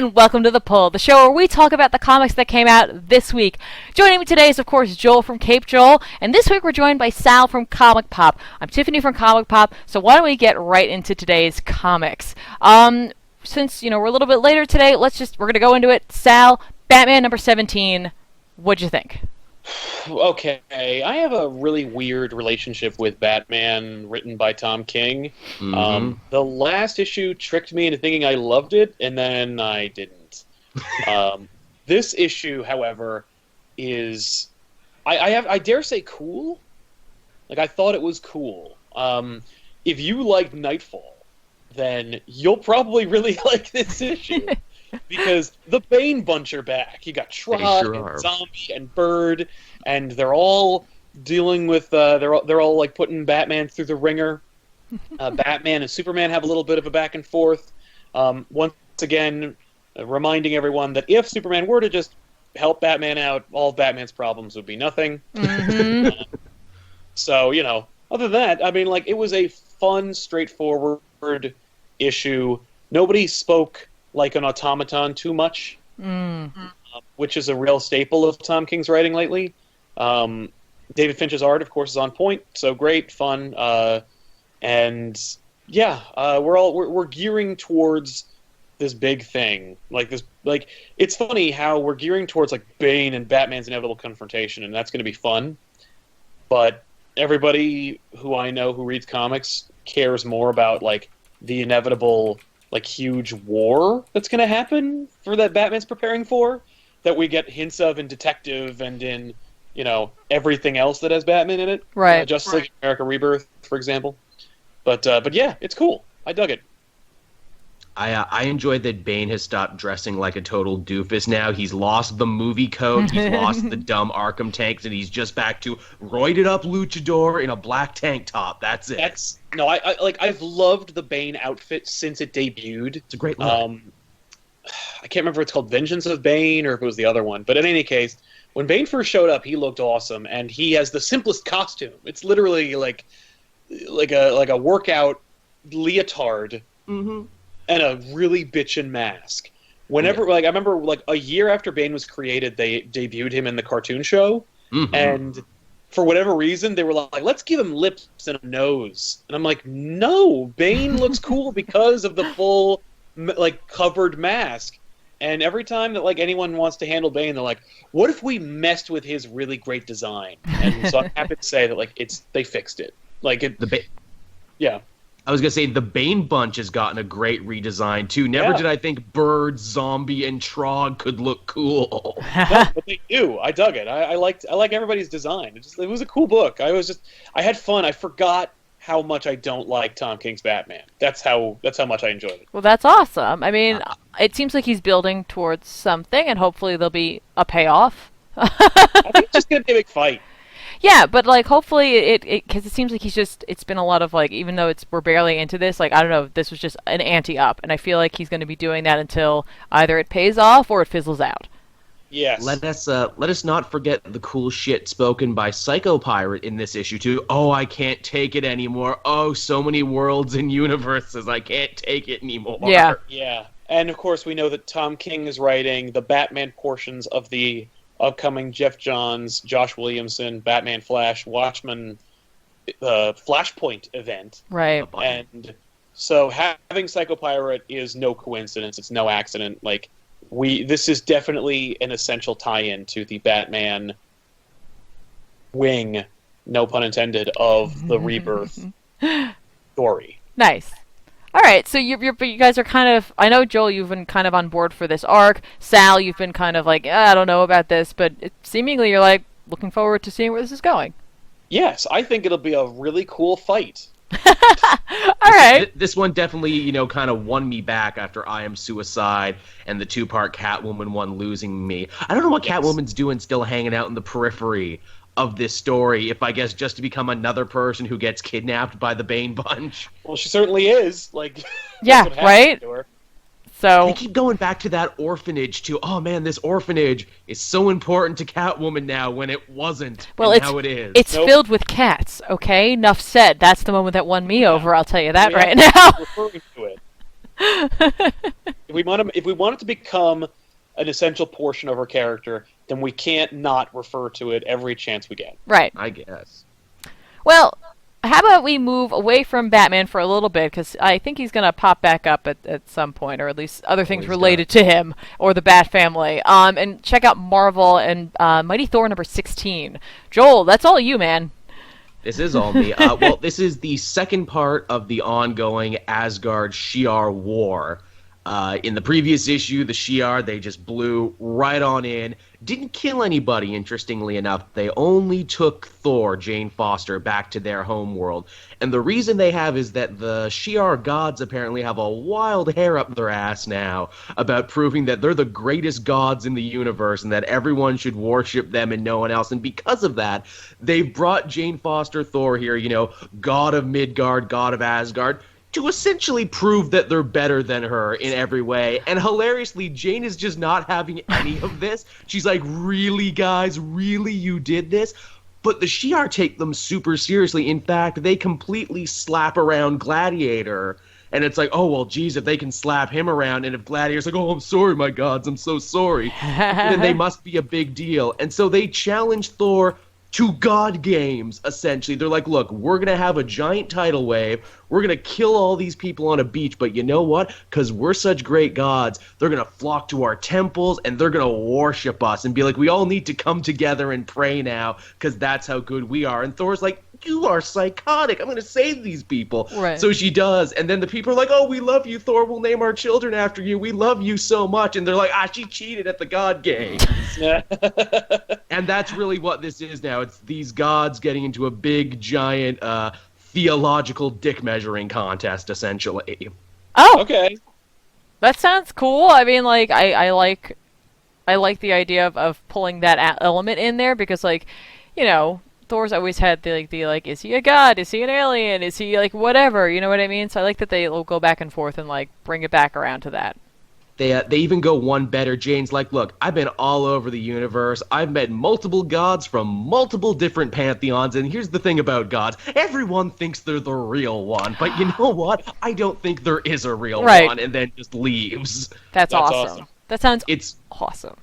and welcome to The Pull, the show where we talk about the comics that came out this week. Joining me today is, of course, Joel from Cape Joel, and this week we're joined by Sal from Comic Pop. I'm Tiffany from Comic Pop, so why don't we get right into today's comics? Since, we're a little bit later today, we're going to go into it. Sal, Batman number 17, what'd you think? Okay, I have a really weird relationship with Batman written by Tom King. The last issue tricked me into thinking I loved it, and then I didn't. This issue, however, is I dare say cool. Like, I thought it was cool. If you liked Nightfall, then you'll probably really like this issue. Because the Bane bunch are back. You got Trog and Zombie and Bird, and they're all dealing with they're all like putting Batman through the ringer. Batman and Superman have a little bit of a back and forth. Once again, reminding everyone that if Superman were to just help Batman out, all of Batman's problems would be nothing. So, other than that, I mean, like, it was a fun, straightforward issue. Nobody spoke like an automaton too much, which is a real staple of Tom King's writing lately. David Finch's art, of course, is on point, so great, fun, and yeah, we're gearing towards this big thing, it's funny how we're gearing towards like Bane and Batman's inevitable confrontation, and that's going to be fun. But everybody who I know who reads comics cares more about like the inevitable, like, huge war that's going to happen for that Batman's preparing for, that we get hints of in Detective and in, everything else that has Batman in it. Right. Justice League America Rebirth, for example. But yeah, it's cool. I dug it. I enjoyed that Bane has stopped dressing like a total doofus now. He's lost the movie coat, he's lost the dumb Arkham tanks, and he's just back to roided up luchador in a black tank top. That's it. I've loved the Bane outfit since it debuted. It's a great look. I can't remember if it's called Vengeance of Bane or if it was the other one, but in any case, when Bane first showed up, he looked awesome, and he has the simplest costume. It's literally like a workout leotard. And a really bitchin' mask. Whenever, I remember, a year after Bane was created, they debuted him in the cartoon show, and for whatever reason, they were like, let's give him lips and a nose. And I'm like, no, Bane looks cool because of the full, covered mask. And every time that, anyone wants to handle Bane, they're like, what if we messed with his really great design? And so I'm happy to say that, they fixed it. Yeah. I was going to say, the Bane bunch has gotten a great redesign, too. Never did I think Bird, Zombie, and Trog could look cool. No, but they do. I dug it. I like everybody's design. It was a cool book. I had fun. I forgot how much I don't like Tom King's Batman. That's how much I enjoyed it. Well, that's awesome. I mean, it seems like he's building towards something, and hopefully there'll be a payoff. I think it's just going to be a big fight. Yeah, but hopefully because it seems like it's been a lot of even though we're barely into this, I don't know, this was just an ante up, and I feel like he's going to be doing that until either it pays off or it fizzles out. Yes. Let us not forget the cool shit spoken by Psycho Pirate in this issue too. Oh, I can't take it anymore. Oh, so many worlds and universes. I can't take it anymore. Yeah. Yeah. And of course we know that Tom King is writing the Batman portions of the upcoming Jeff Johns, Josh Williamson, Batman Flash, Watchmen, Flashpoint event. Right. And so having Psycho Pirate is no coincidence. It's no accident. This is definitely an essential tie-in to the Batman wing, no pun intended, of the Rebirth story. Nice. All right, so you guys are kind of, I know, Joel, you've been kind of on board for this arc. Sal, you've been kind of I don't know about this, but seemingly you're looking forward to seeing where this is going. Yes, I think it'll be a really cool fight. All right. This one definitely, kind of won me back after I Am Suicide and the two-part Catwoman one losing me. I don't know what Catwoman's doing still hanging out in the periphery of this story, if I guess just to become another person who gets kidnapped by the Bane bunch. Well, she certainly is. Yeah, right? So they keep going back to that orphanage too. Oh man, this orphanage is so important to Catwoman now when it wasn't. Well, and now it is. It's filled with cats. Okay, enough said. That's the moment that won me over. I'll tell you that right now. Referring to it. If we want it to become an essential portion of her character, then we can't not refer to it every chance we get. Right. I guess. Well, how about we move away from Batman for a little bit, because I think he's going to pop back up at some point, or at least other things related to him or the Bat family, and check out Marvel and Mighty Thor number 16. Joel, that's all you, man. This is all me. Well, this is the second part of the ongoing Asgard Shi'ar war. In the previous issue, the Shi'ar, they just blew right on in. Didn't kill anybody, interestingly enough. They only took Thor, Jane Foster, back to their home world. And the reason they have is that the Shi'ar gods apparently have a wild hair up their ass now about proving that they're the greatest gods in the universe and that everyone should worship them and no one else. And because of that, they've brought Jane Foster, Thor here, god of Midgard, god of Asgard, to essentially prove that they're better than her in every way. And hilariously, Jane is just not having any of this. She's like, really, guys? Really, you did this? But the Shi'ar take them super seriously. In fact, they completely slap around Gladiator. And it's like, oh, well, geez, if they can slap him around, and if Gladiator's like, oh, I'm sorry, my gods, I'm so sorry, then they must be a big deal. And so they challenge Thor to God games, essentially. They're like, look, we're going to have a giant tidal wave. We're going to kill all these people on a beach. But you know what? Because we're such great gods, they're going to flock to our temples and they're going to worship us and be like, we all need to come together and pray now because that's how good we are. And Thor's like, you are psychotic. I'm going to save these people. Right. So she does. And then the people are like, oh, we love you, Thor. We'll name our children after you. We love you so much. And they're like, she cheated at the God games. And that's really what this is now. It's these gods getting into a big, giant, theological dick measuring contest, essentially. Oh, Okay. that sounds cool. I mean, like, I like the idea of pulling that element in there because, like, Thor's always had the is he a god? Is he an alien? Is he like whatever? You know what I mean? So I like that they will go back and forth and like bring it back around to that. They even go one better. Jane's like, look, I've been all over the universe. I've met multiple gods from multiple different pantheons, and here's the thing about gods. Everyone thinks they're the real one, but you know what? I don't think there is a real one, and then just leaves. That's awesome. That sounds awesome.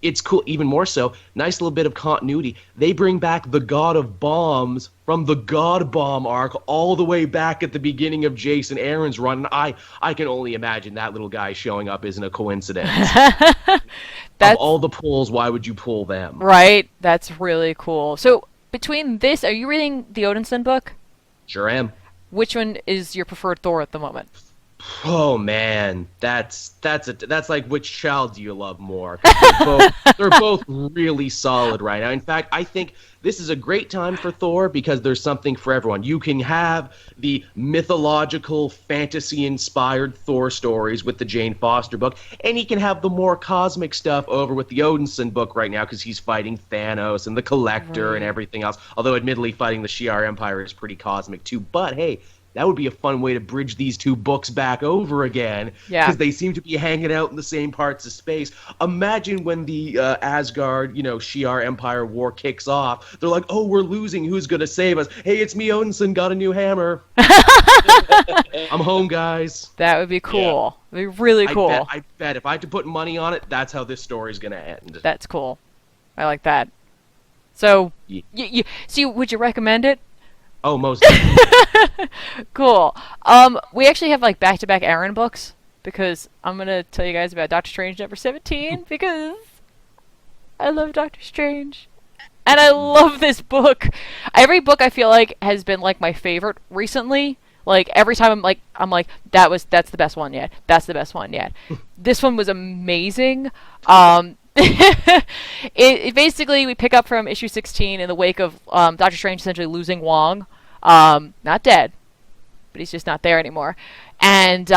It's cool, even more so. Nice little bit of continuity. They bring back the God of Bombs from the God Bomb arc all the way back at the beginning of Jason Aaron's run. And I can only imagine that little guy showing up isn't a coincidence. Of all the pulls, why would you pull them? Right. That's really cool. So between this, are you reading the Odinson book? Sure am. Which one is your preferred Thor at the moment? Oh man, that's like, which child do you love more? They're both really solid right now. In fact, I think this is a great time for Thor because there's something for everyone. You can have the mythological, fantasy-inspired Thor stories with the Jane Foster book, and he can have the more cosmic stuff over with the Odinson book right now because he's fighting Thanos and the Collector and everything else. Although, admittedly, fighting the Shi'ar Empire is pretty cosmic too. But hey, that would be a fun way to bridge these two books back over again. Yeah. Because they seem to be hanging out in the same parts of space. Imagine when the Asgard, Shi'ar Empire war kicks off. They're like, oh, we're losing. Who's going to save us? Hey, it's me, Odinson. Got a new hammer. I'm home, guys. That would be cool. Yeah. It'd be really cool. I bet if I had to put money on it, that's how this story's going to end. That's cool. I like that. So, would you recommend it? Oh, most definitely. Cool. We actually have like back-to-back Aaron books because I'm gonna tell you guys about Doctor Strange number 17 because I love Doctor Strange and I love this book. Every book I feel like has been like my favorite recently. Like every time I'm like that's the best one yet. That's the best one yet. This one was amazing. It basically we pick up from issue 16 in the wake of Doctor Strange essentially losing Wong. Not dead, but he's just not there anymore. And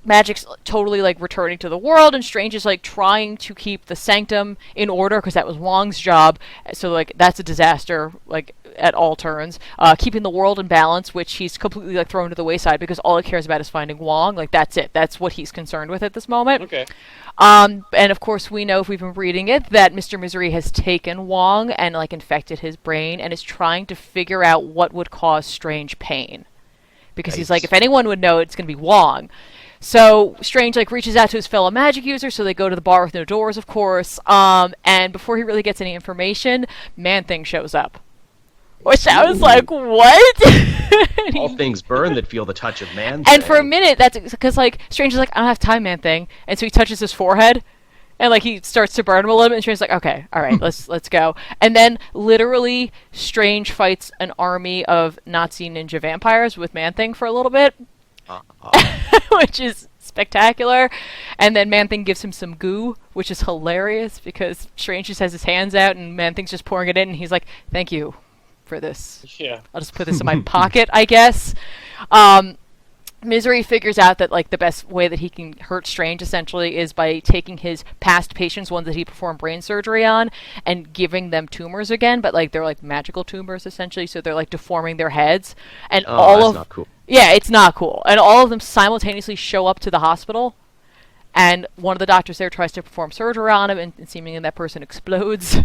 Magic's totally like returning to the world, and Strange is like trying to keep the Sanctum in order because that was Wong's job. So like that's a disaster like at all turns. Keeping the world in balance, which he's completely like thrown to the wayside because all he cares about is finding Wong. Like that's it. That's what he's concerned with at this moment. Okay. And of course we know if we've been reading it that Mr. Misery has taken Wong and like infected his brain and is trying to figure out what would cause Strange pain. Because he's like, if anyone would know, it's going to be Wong. So Strange like reaches out to his fellow magic users, so they go to the bar with no doors, of course. And before he really gets any information, Man-Thing shows up. Which I was like, what? All things burn that feel the touch of Man-Thing. And for a minute, that's because like Strange is like, I don't have time, Man-Thing, and so he touches his forehead, and like he starts to burn him a little bit. And Strange's like, okay, all right, let's go. And then literally, Strange fights an army of Nazi ninja vampires with Man-Thing for a little bit, which is spectacular. And then Man-Thing gives him some goo, which is hilarious because Strange just has his hands out and Man-Thing's just pouring it in, and he's like, thank you for this. Yeah. I'll just put this in my pocket, I guess. Misery figures out that like the best way that he can hurt Strange essentially is by taking his past patients, ones that he performed brain surgery on, and giving them tumors again, but like they're like magical tumors essentially, so they're like deforming their heads. And that's not cool. Yeah, it's not cool. And all of them simultaneously show up to the hospital, and one of the doctors there tries to perform surgery on him, and seemingly that person explodes.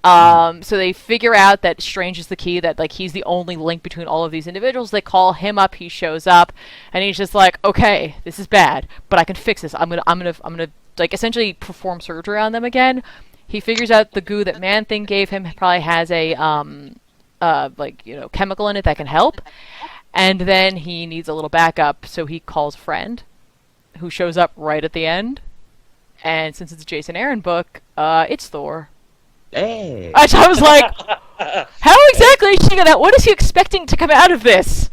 So they figure out that Strange is the key, that like he's the only link between all of these individuals. They call him up, he shows up, and he's just like, okay, this is bad, but I can fix this. I'm gonna like essentially perform surgery on them again. He figures out the goo that Man-Thing gave him probably has a chemical in it that can help, and then he needs a little backup, so he calls a friend who shows up right at the end. And since it's a Jason Aaron book, it's Thor. Hey. I was like, how exactly is she gonna... What is he expecting to come out of this?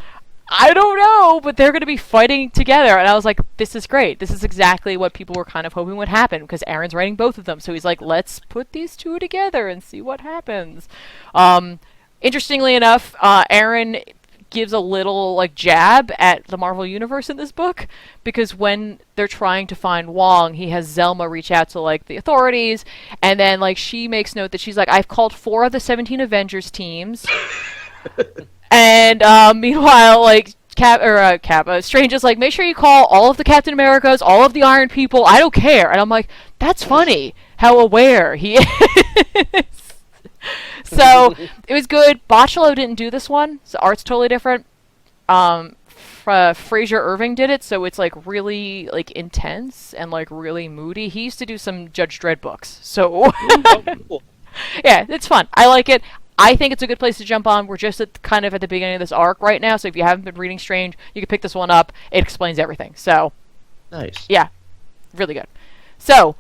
I don't know, but they're going to be fighting together. And I was like, this is great. This is exactly what people were kind of hoping would happen, because Aaron's writing both of them. So he's like, let's put these two together and see what happens. Interestingly enough, Aaron gives a little like jab at the Marvel Universe in this book, because when they're trying to find Wong, he has Zelma reach out to like the authorities, and then like she makes note that she's like, I've called 4 of the 17 Avengers teams. And meanwhile, like Strange is like, make sure you call all of the Captain Americas, all of the Iron People, I don't care. And I'm like, that's funny how aware he is. So it was good. Botchalo didn't do this one, so art's totally different. Fraser Irving did it, so it's like really like intense and like really moody. He used to do some Judge Dredd books, so Cool. yeah, it's fun. I like it. I think it's a good place to jump on. We're just at kind of at the beginning of this arc right now, so if you haven't been reading Strange, you can pick this one up. It explains everything. So Nice. yeah, really good. So,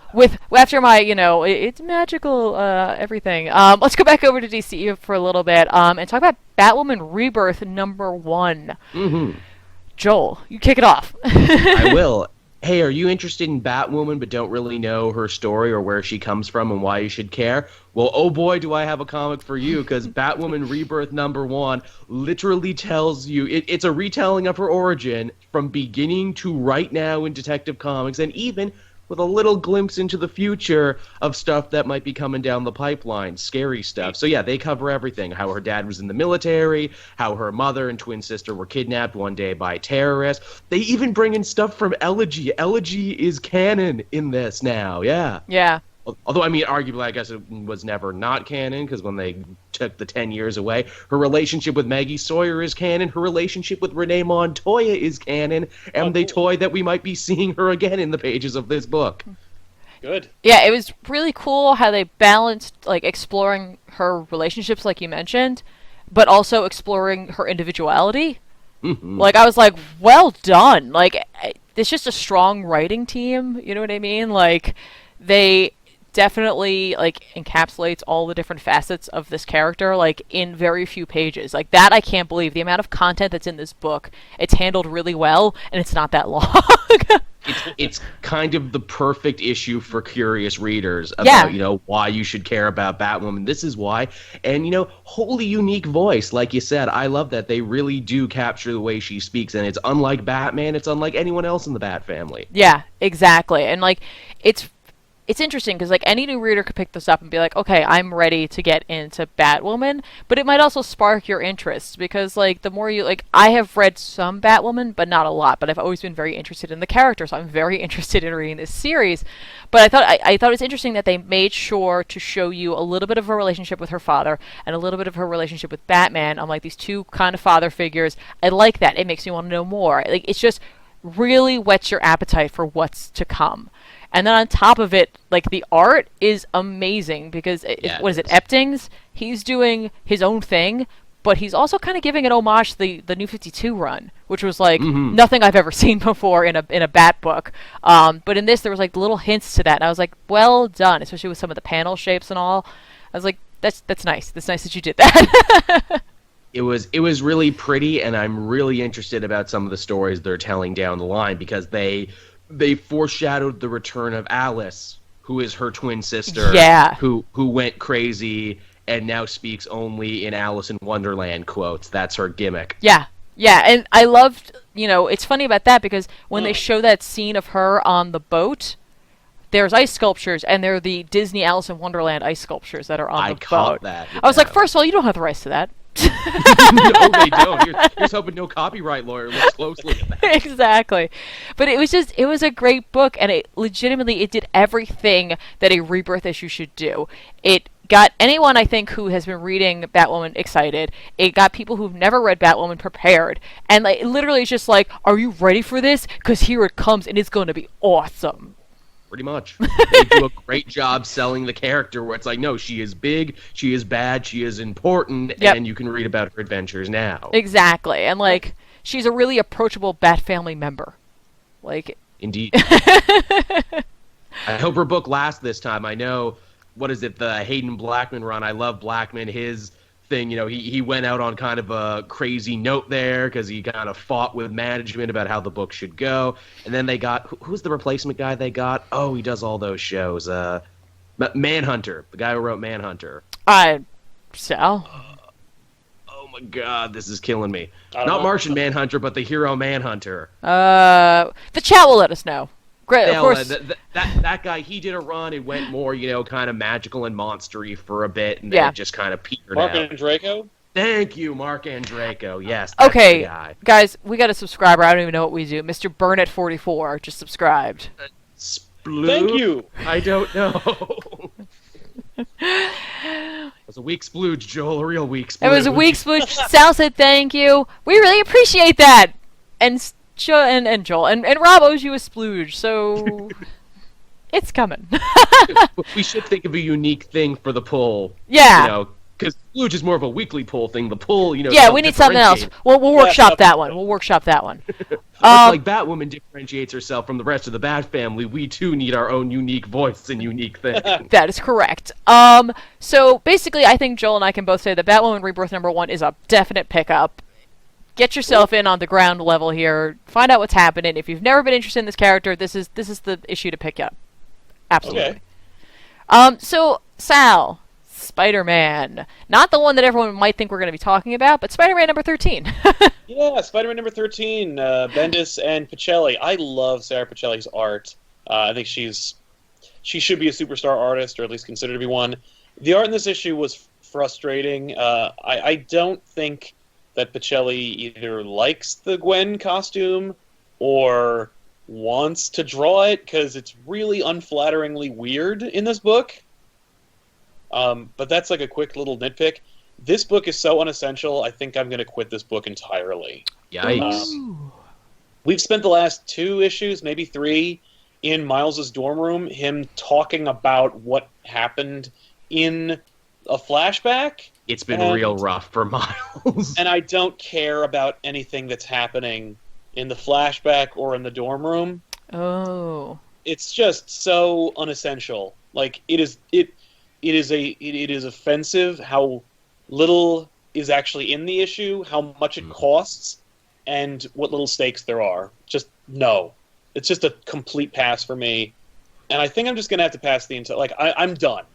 after my, it's magical, everything, let's go back over to DC for a little bit, and talk about Batwoman Rebirth #1. Mm-hmm. Joel, you kick it off. I will. Hey, are you interested in Batwoman but don't really know her story or where she comes from and why you should care? Well, oh boy, do I have a comic for you, because Batwoman Rebirth #1 literally tells you, it's a retelling of her origin from beginning to right now in Detective Comics, and even with a little glimpse into the future of stuff that might be coming down the pipeline, scary stuff. So yeah, they cover everything. How her dad was in the military, how her mother and twin sister were kidnapped one day by terrorists. They even bring in stuff from Elegy. Elegy is canon in this now, yeah. Yeah. Although, I mean, arguably, I guess it was never not canon, because when they took the 10 years away, her relationship with Maggie Sawyer is canon, her relationship with Renee Montoya is canon, and they toy that we might be seeing her again in the pages of this book. Good. Yeah, it was really cool how they balanced, like, exploring her relationships, like you mentioned, but also exploring her individuality. Mm-hmm. Like, I was like, well done. Like, it's just a strong writing team, you know what I mean? Like, they definitely like encapsulates all the different facets of this character like in very few pages. Like that, I can't believe the amount of content that's in this book. It's handled really well, and it's not that long. It's kind of the perfect issue for curious readers about, why you should care about Batwoman. This is why. And, wholly unique voice. Like you said, I love that they really do capture the way she speaks, and it's unlike Batman. It's unlike anyone else in the Bat family. Yeah, exactly. And like it's interesting because like any new reader could pick this up and be like, okay, I'm ready to get into Batwoman, but it might also spark your interest because like the more you like, I have read some Batwoman, but not a lot, but I've always been very interested in the character, so I'm very interested in reading this series. But I thought it was interesting that they made sure to show you a little bit of her relationship with her father and a little bit of her relationship with Batman. I'm like, these two kind of father figures. I like that. It makes me want to know more. Like, it's just really whets your appetite for what's to come. And then on top of it, like, the art is amazing because, what is it, Epting's? He's doing his own thing, but he's also kind of giving an homage to the New 52 run, which was, like, nothing I've ever seen before in a Bat book. But in this, there was, like, little hints to that, and I was like, well done, especially with some of the panel shapes and all. I was like, that's nice. That's nice that you did that. It was really pretty, and I'm really interested about some of the stories they're telling down the line because they foreshadowed the return of Alice, who is her twin sister, who went crazy and now speaks only in Alice in Wonderland quotes. That's her gimmick. Yeah, and I loved, it's funny about that because when they show that scene of her on the boat, there's ice sculptures, and they're the Disney Alice in Wonderland ice sculptures that are on the boat. I caught that. I was like, first of all, you don't have the rights to that. No, they don't. You're just hoping no copyright lawyer looks closely at that. Exactly. But it was a great book, and it did everything that a Rebirth issue should do. It got anyone, I think, who has been reading Batwoman excited. It got people who've never read Batwoman prepared. And literally it's just like, are you ready for this? Because here it comes, and it's going to be awesome. Pretty much. They do a great job selling the character where it's like, no, she is big, she is bad, she is important, and you can read about her adventures now. Exactly. And, she's a really approachable Bat family member. Indeed. I hope her book lasts this time. I know, the Hayden Blackman run. I love Blackman. His thing, he went out on kind of a crazy note there because he kind of fought with management about how the book should go. And then they got, who's the replacement guy they got? Oh, he does all those shows. Manhunter, the guy who wrote Manhunter. Sal? Oh my God, this is killing me. Not Martian Manhunter, but the hero Manhunter. The chat will let us know. Great, of course. That guy, he did a run. It went more, kind of magical and monstery for a bit, and then it just kind of petered Mark out. Andreyko? Thank you, Mark Andreyko. Yes, that's okay, the guy. Guys, we got a subscriber. I don't even know what we do. Mr. Burnett44 just subscribed. Thank you. I don't know. It was a weak splooge, Joel. A real weak splooge. It was a weak splooge. Sal said thank you. We really appreciate that. And Joel and Rob owes you a splooge, so it's coming. We should think of a unique thing for the pull. Yeah. Because splooge is more of a weekly pull thing. The pull, Yeah, we need something else. We'll workshop that one. We'll workshop that one. Like Batwoman differentiates herself from the rest of the Bat family, we too need our own unique voice and unique thing. That is correct. So basically, I think Joel and I can both say that Batwoman Rebirth #1 is a definite pickup. Get yourself in on the ground level here. Find out what's happening. If you've never been interested in this character, this is the issue to pick up. Absolutely. Okay. So Sal, Spider-Man, not the one that everyone might think we're going to be talking about, but Spider-Man #13. Yeah, Spider-Man #13. Bendis and Pichelli. I love Sarah Pichelli's art. I think she should be a superstar artist, or at least considered to be one. The art in this issue was frustrating. I don't think that Pichelli either likes the Gwen costume or wants to draw it, because it's really unflatteringly weird in this book. But that's like a quick little nitpick. This book is so unessential, I think I'm going to quit this book entirely. Yikes. We've spent the last 2 issues, maybe 3, in Miles's dorm room, him talking about what happened in a flashback. It's been real rough for Miles. And I don't care about anything that's happening in the flashback or in the dorm room. Oh. It's just so unessential. Like, it is offensive how little is actually in the issue, how much it costs, and what little stakes there are. Just no. It's just a complete pass for me. And I think I'm just going to have to pass the entire... I'm done.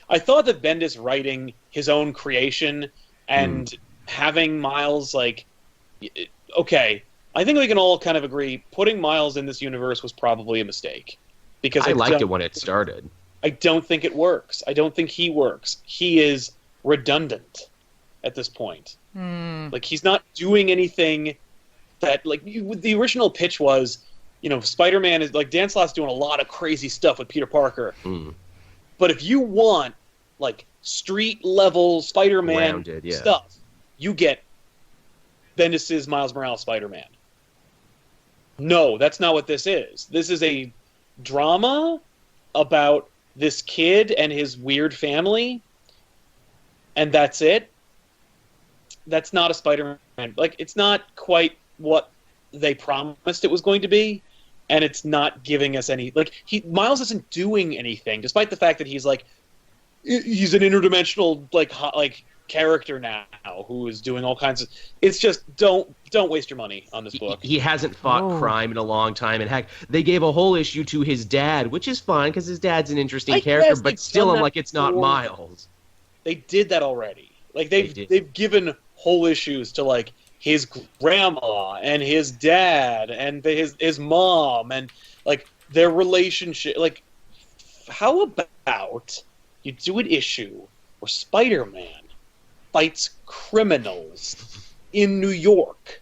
I thought that Bendis writing his own creation and having Miles, okay, I think we can all kind of agree, putting Miles in this universe was probably a mistake. Because I liked it when it started. I don't think it works. I don't think he works. He is redundant at this point. He's not doing anything that, the original pitch was, Spider-Man is, Dan Slott's doing a lot of crazy stuff with Peter Parker. But if you want, street-level Spider-Man stuff, you get Bendis' Miles Morales Spider-Man. No, that's not what this is. This is a drama about this kid and his weird family, and that's it. That's not a Spider-Man. Like, it's not quite what they promised it was going to be, and it's not giving us any... Like, Miles isn't doing anything, despite the fact that he's an interdimensional, like character now who is doing all kinds of... It's just, don't waste your money on this book. He hasn't fought crime in a long time, and heck, they gave a whole issue to his dad, which is fine, because his dad's an interesting character, but still I'm like, it's not Miles. They did that already. Like, they've given whole issues to, like, his grandma and his dad and his mom and, like, their relationship. Like, how about you do an issue where Spider-Man fights criminals in New York?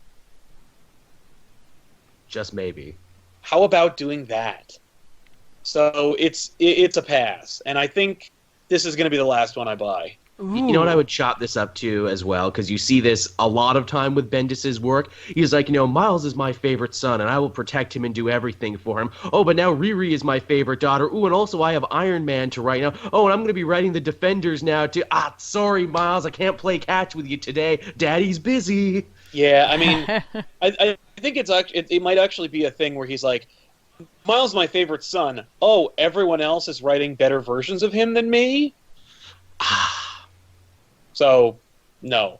Just maybe. How about doing that? So it's a pass, and I think this is going to be the last one I buy. Ooh. You know what I would chop this up to as well, because you see this a lot of time with Bendis's work. He's like, Miles is my favorite son, and I will protect him and do everything for him. Oh, but now Riri is my favorite daughter. Ooh, and also I have Iron Man to write now. Oh, and I'm going to be writing the Defenders now, too. Sorry, Miles, I can't play catch with you today. Daddy's busy. Yeah, I mean, I think it might actually be a thing where he's like, Miles is my favorite son. Oh, everyone else is writing better versions of him than me? So, no.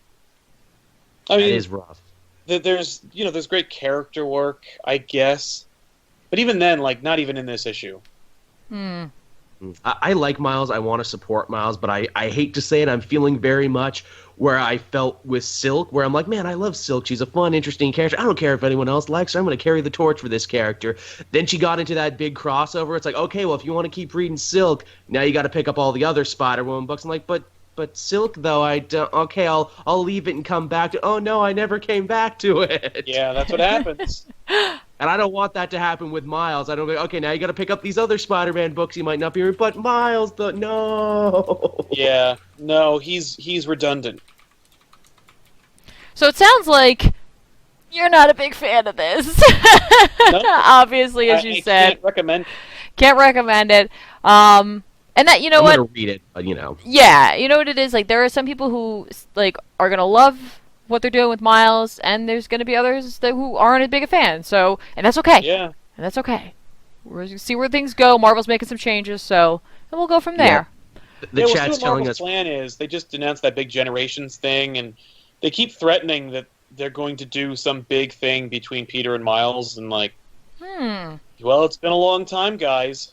I mean, it is rough. There's great character work, I guess. But even then, like, not even in this issue. I like Miles. I want to support Miles, but I hate to say it. I'm feeling very much where I felt with Silk, where I'm like, man, I love Silk. She's a fun, interesting character. I don't care if anyone else likes her. I'm going to carry the torch for this character. Then she got into that big crossover. It's like, okay, well, if you want to keep reading Silk, now you got to pick up all the other Spider-Woman books. I'm like, but Silk, though, I don't... Okay, I'll leave it and come back to... Oh, no, I never came back to it. Yeah, that's what happens. And I don't want that to happen with Miles. I don't go, okay, now you got to pick up these other Spider-Man books you might not be reading, but Miles, no. Yeah, no, he's redundant. So it sounds like you're not a big fan of this. No. Obviously, as you said. Can't recommend it. And that, I'm gonna read it, but Yeah, you know what it is? Like, there are some people who, like, are gonna love what they're doing with Miles, and there's gonna be others who aren't as big a fan, so... And that's okay. Yeah. And that's okay. We're gonna see where things go. Marvel's making some changes, so... And we'll go from there. Yeah. The chat's telling us... plan is, they just announced that big Generations thing, and they keep threatening that they're going to do some big thing between Peter and Miles, and like... Well, it's been a long time, guys.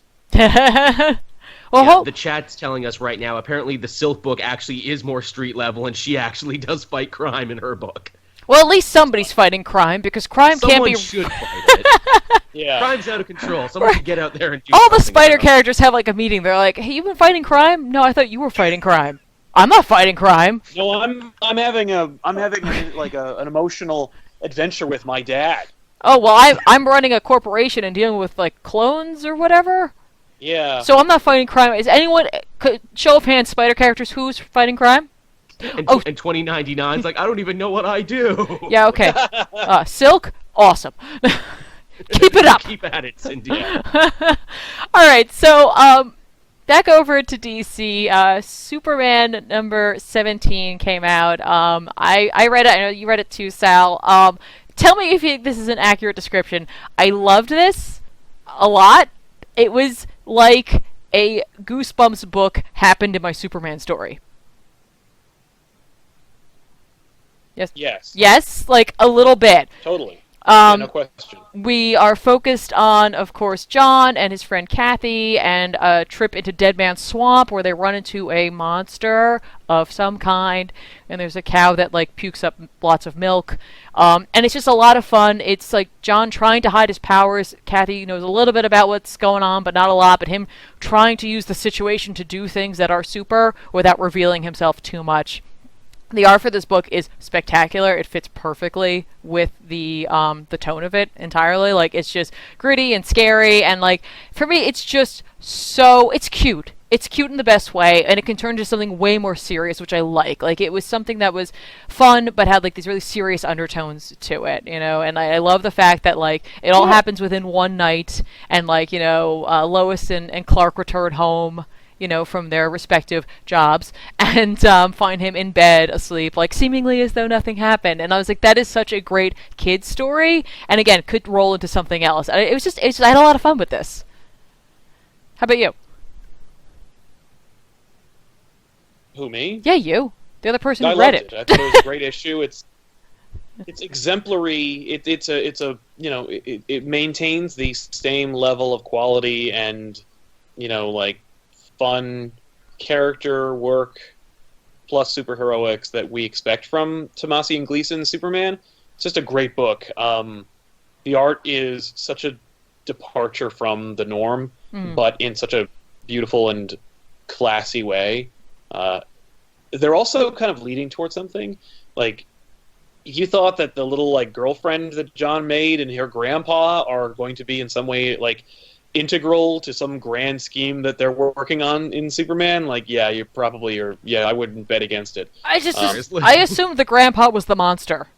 Well, the chat's telling us right now, apparently the Silk book actually is more street level, and she actually does fight crime in her book. Well, at least somebody's fighting crime, because crime can't be... Someone should fight it. Yeah. Crime's out of control. Someone should get out there and do All something the Spider about it. characters have, like, a meeting. They're like, hey, you've been fighting crime? No, I thought you were fighting crime. I'm not fighting crime. No, I'm having an emotional adventure with my dad. Oh, well, I'm running a corporation and dealing with, like, clones or whatever. Yeah. So I'm not fighting crime. Is anyone... Show of hands, Spider characters, who's fighting crime? And 2099's like, I don't even know what I do. Yeah, okay. Silk, awesome. Keep it up. Keep at it, Cindy. Alright, so, back over to DC. Superman number 17 came out. I read it. I know you read it too, Sal. Tell me if you think this is an accurate description. I loved this a lot. It was like a Goosebumps book happened in my Superman story. Yes. Yes. Yes, like a little bit. Totally. No question. We are focused on, of course, John and his friend Kathy, and a trip into Dead Man's Swamp where they run into a monster of some kind, and there's a cow that, like, pukes up lots of milk. And it's just a lot of fun. It's like John trying to hide his powers. Kathy knows a little bit about what's going on, but not a lot, but him trying to use the situation to do things that are super without revealing himself too much. The art for this book is spectacular. It fits perfectly with the tone of it entirely. Like, it's just gritty and scary, and, like, for me, it's just so... It's cute. it's cute in the best way, and it can turn into something way more serious, which I like. Like, it was something that was fun, but had, like, these really serious undertones to it, you know? And I love the fact that, like, it all happens within one night, and, like, you know, Lois and Clark return home, you know, from their respective jobs, and find him in bed, asleep, like, seemingly as though nothing happened. And I was like, that is such a great kid's story, and again, could roll into something else. I had a lot of fun with this. How about you? Who, me? Yeah, you. The other person I who read loved it. I thought it was a great issue. It's exemplary. It's a you know, it maintains the same level of quality and, you know, like, fun character work plus superheroics that we expect from Tomasi and Gleason's Superman. It's just a great book. The art is such a departure from the norm, but in such a beautiful and classy way. They're also kind of leading towards something. Like, you thought that the little, like, girlfriend that John made and her grandpa are going to be in some way, like, integral to some grand scheme that they're working on in Superman. Like, yeah, you probably are. Yeah, I wouldn't bet against it. I assumed the grandpa was the monster.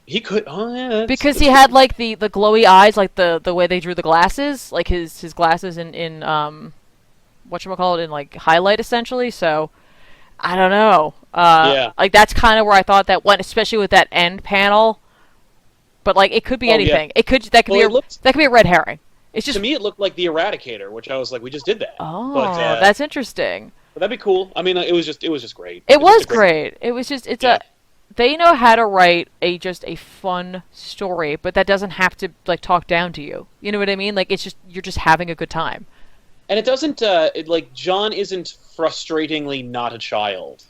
He could. Oh, yeah. Because he had, like, the glowy eyes, like the way they drew the glasses, like his glasses in whatchamacallit, in, like, highlight, essentially. So, I don't know. Yeah. Like, that's kind of where I thought that went, especially with that end panel. But, like, it could be anything. Yeah. That could be a red herring. It's just, to me, it looked like the Eradicator, which I was like, we just did that. Oh, but, that's interesting. But that'd be cool. I mean, it was just great. It was great. It was just, they know how to write just a fun story, but that doesn't have to, like, talk down to you. You know what I mean? Like, it's just, you're just having a good time. And it doesn't, like, John isn't frustratingly not a child.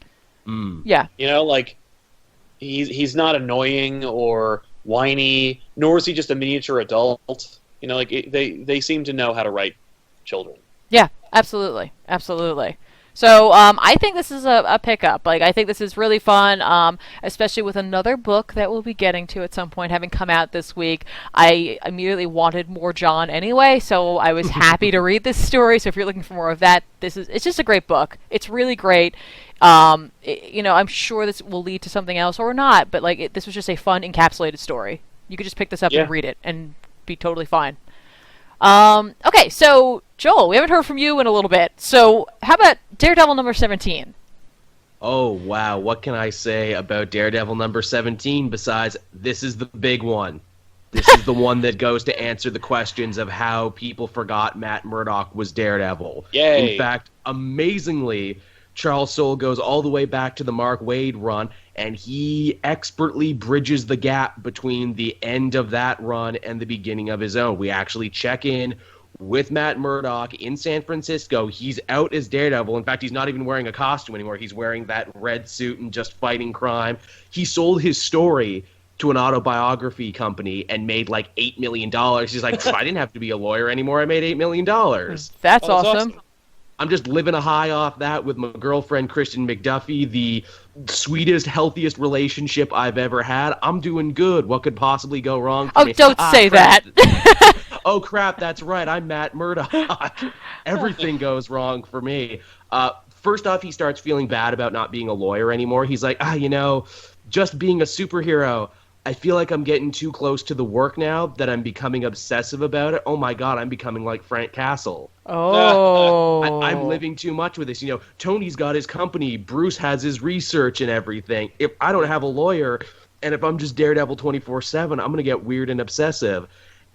Yeah. You know, like, he's not annoying or whiny, nor is he just a miniature adult. You know, like, they seem to know how to write children. Yeah, absolutely. Absolutely. So I think this is a pickup. Like, I think this is really fun, especially with another book that we'll be getting to at some point, having come out this week. I immediately wanted more John anyway, so I was happy to read this story. So if you're looking for more of that, it's just a great book. It's really great. You know, I'm sure this will lead to something else or not, but like this was just a fun encapsulated story. You could just pick this up and read it and be totally fine. Okay, so Joel, we haven't heard from you in a little bit. So how about Daredevil number 17? Oh, wow. What can I say about Daredevil number 17 besides this is the big one? This is the one that goes to answer the questions of how people forgot Matt Murdock was Daredevil. Yay. In fact, amazingly, Charles Soule goes all the way back to the Mark Waid run, and he expertly bridges the gap between the end of that run and the beginning of his own. We actually check in with Matt Murdock in San Francisco. He's out as Daredevil. In fact, he's not even wearing a costume anymore. He's wearing that red suit and just fighting crime. He sold his story to an autobiography company and made like $8 million. He's like, I didn't have to be a lawyer anymore. I made $8 million. That's awesome. I'm just living a high off that with my girlfriend, Kristen McDuffie, the sweetest, healthiest relationship I've ever had. I'm doing good. What could possibly go wrong for me? Oh, don't say that. Oh, crap, that's right. I'm Matt Murdock. Everything goes wrong for me. First off, he starts feeling bad about not being a lawyer anymore. He's like, you know, just being a superhero, I feel like I'm getting too close to the work now that I'm becoming obsessive about it. Oh, my God, I'm becoming like Frank Castle. Oh. I'm living too much with this. You know, Tony's got his company. Bruce has his research and everything. If I don't have a lawyer, and if I'm just Daredevil 24/7, I'm going to get weird and obsessive.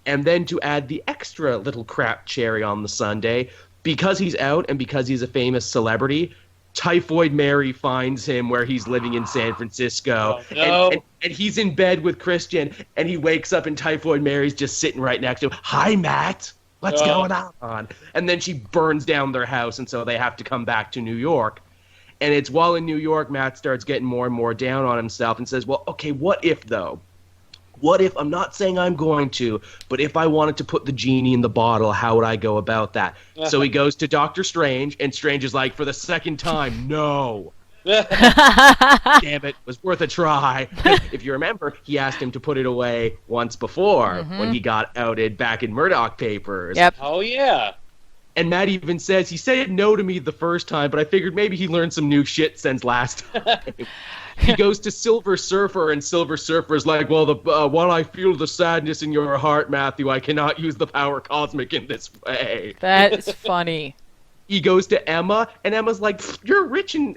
And then to add the extra little crap cherry on the sundae, because he's out and because he's a famous celebrity, Typhoid Mary finds him where he's living in San Francisco. Oh, no. And he's in bed with Christian, and he wakes up and Typhoid Mary's just sitting right next to him. Hi, Matt. What's going on? And then she burns down their house, and so they have to come back to New York. And it's while in New York, Matt starts getting more and more down on himself and says, well, okay, what if, though? What if, I'm not saying I'm going to, but if I wanted to put the genie in the bottle, how would I go about that? So he goes to Doctor Strange, and Strange is like, for the second time, no. Damn it, was worth a try. If you remember, he asked him to put it away once before when he got outed back in Murdoch Papers. Yep. Oh, yeah. And Matt even says, he said no to me the first time, but I figured maybe he learned some new shit since last time. He goes to Silver Surfer, and Silver Surfer's like, well, while I feel the sadness in your heart, Matthew, I cannot use the power cosmic in this way. That is funny. He goes to Emma, and Emma's like, you're rich and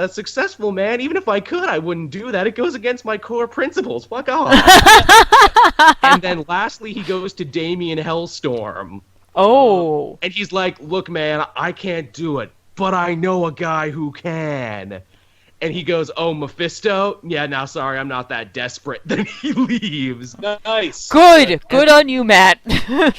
successful, man. Even if I could, I wouldn't do that. It goes against my core principles. Fuck off. And then lastly, he goes to Damien Hellstorm. Oh. And he's like, look, man, I can't do it, but I know a guy who can. And he goes, oh, Mephisto? Yeah, no, sorry, I'm not that desperate. Then he leaves. Nice. Good. Good on you, Matt.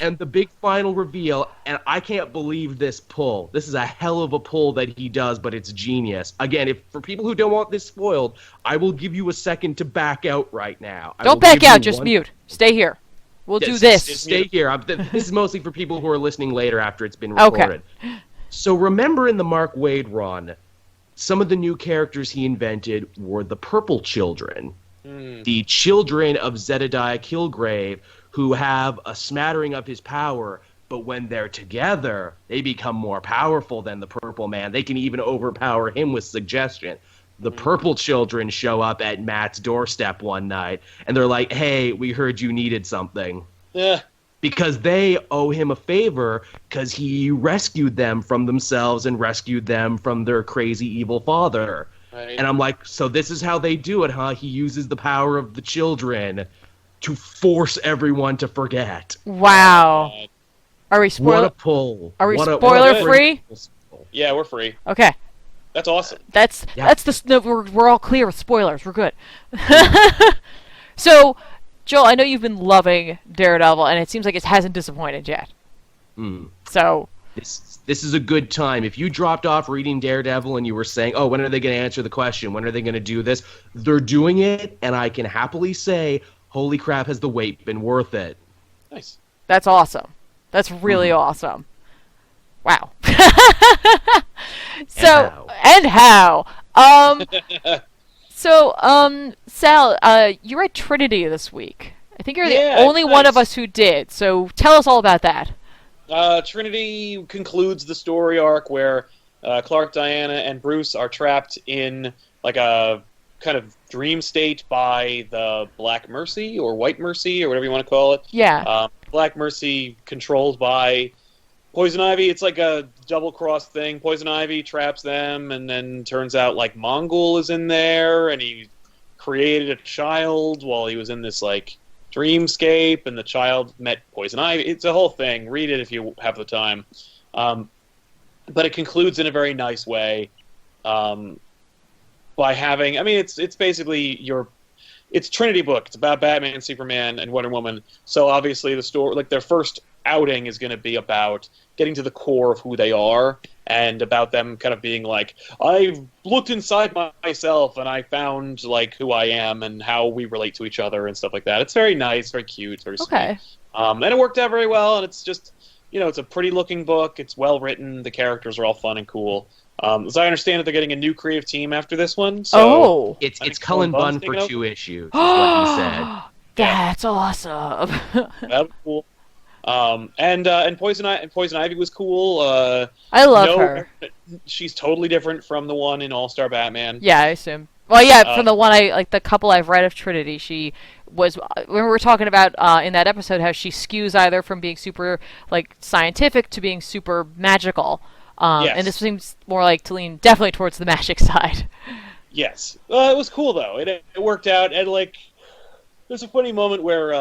And the big final reveal, and I can't believe this pull. This is a hell of a pull that he does, but it's genius. Again, if for people who don't want this spoiled, I will give you a second to back out right now. Don't back out, just mute. Stay here. We'll do this. Stay here. This is mostly for people who are listening later after it's been recorded. Okay. So remember in the Mark Waid run, some of the new characters he invented were the Purple Children, the children of Zedediah Kilgrave, who have a smattering of his power, but when they're together, they become more powerful than the Purple Man. They can even overpower him with suggestion. The Purple Children show up at Matt's doorstep one night, and they're like, hey, we heard you needed something. Yeah. Because they owe him a favor because he rescued them from themselves and rescued them from their crazy evil father. Right. And I'm like, so this is how they do it, huh? He uses the power of the children to force everyone to forget. Wow. Are we What a pull. Are we spoiler free? Yeah, we're free. Okay. That's awesome. That's we're all clear with spoilers. We're good. So, Joel, I know you've been loving Daredevil, and it seems like it hasn't disappointed yet. So this is a good time. If you dropped off reading Daredevil and you were saying, oh, when are they going to answer the question? When are they going to do this? They're doing it, and I can happily say, holy crap, has the wait been worth it? Nice. That's awesome. That's really awesome. Wow. And how? Sal, you read Trinity this week. I think you're the only one of us who did. So tell us all about that. Trinity concludes the story arc where Clark, Diana, and Bruce are trapped in like a kind of dream state by the Black Mercy or White Mercy or whatever you want to call it. Yeah. Black Mercy controlled by Poison Ivy. It's like a double-cross thing. Poison Ivy traps them, and then turns out like Mongol is in there, and he created a child while he was in this like dreamscape, and the child met Poison Ivy. It's a whole thing. Read it if you have the time. But it concludes in a very nice way by having. I mean, it's basically it's Trinity book. It's about Batman, Superman, and Wonder Woman. So obviously the story, like their first outing, is going to be about getting to the core of who they are, and about them kind of being like, I've looked inside myself and I found like who I am and how we relate to each other and stuff like that. It's very nice, very cute, very sweet. Okay. And it worked out very well, and it's just, it's a pretty looking book. It's well written. The characters are all fun and cool. As I understand it, they're getting a new creative team after this one. So it's Cullen Bunn for 2 issues, is what he said. That's awesome. That was cool. And Poison Ivy was cool. I love her. She's totally different from the one in All-Star Batman. Yeah, I assume. Well, yeah, from the one the couple I've read of Trinity, she was, when we were talking about in that episode how she skews either from being super like scientific to being super magical. Yes. And this seems more like to lean definitely towards the magic side. Yes. It was cool though. It worked out, and like there's a funny moment where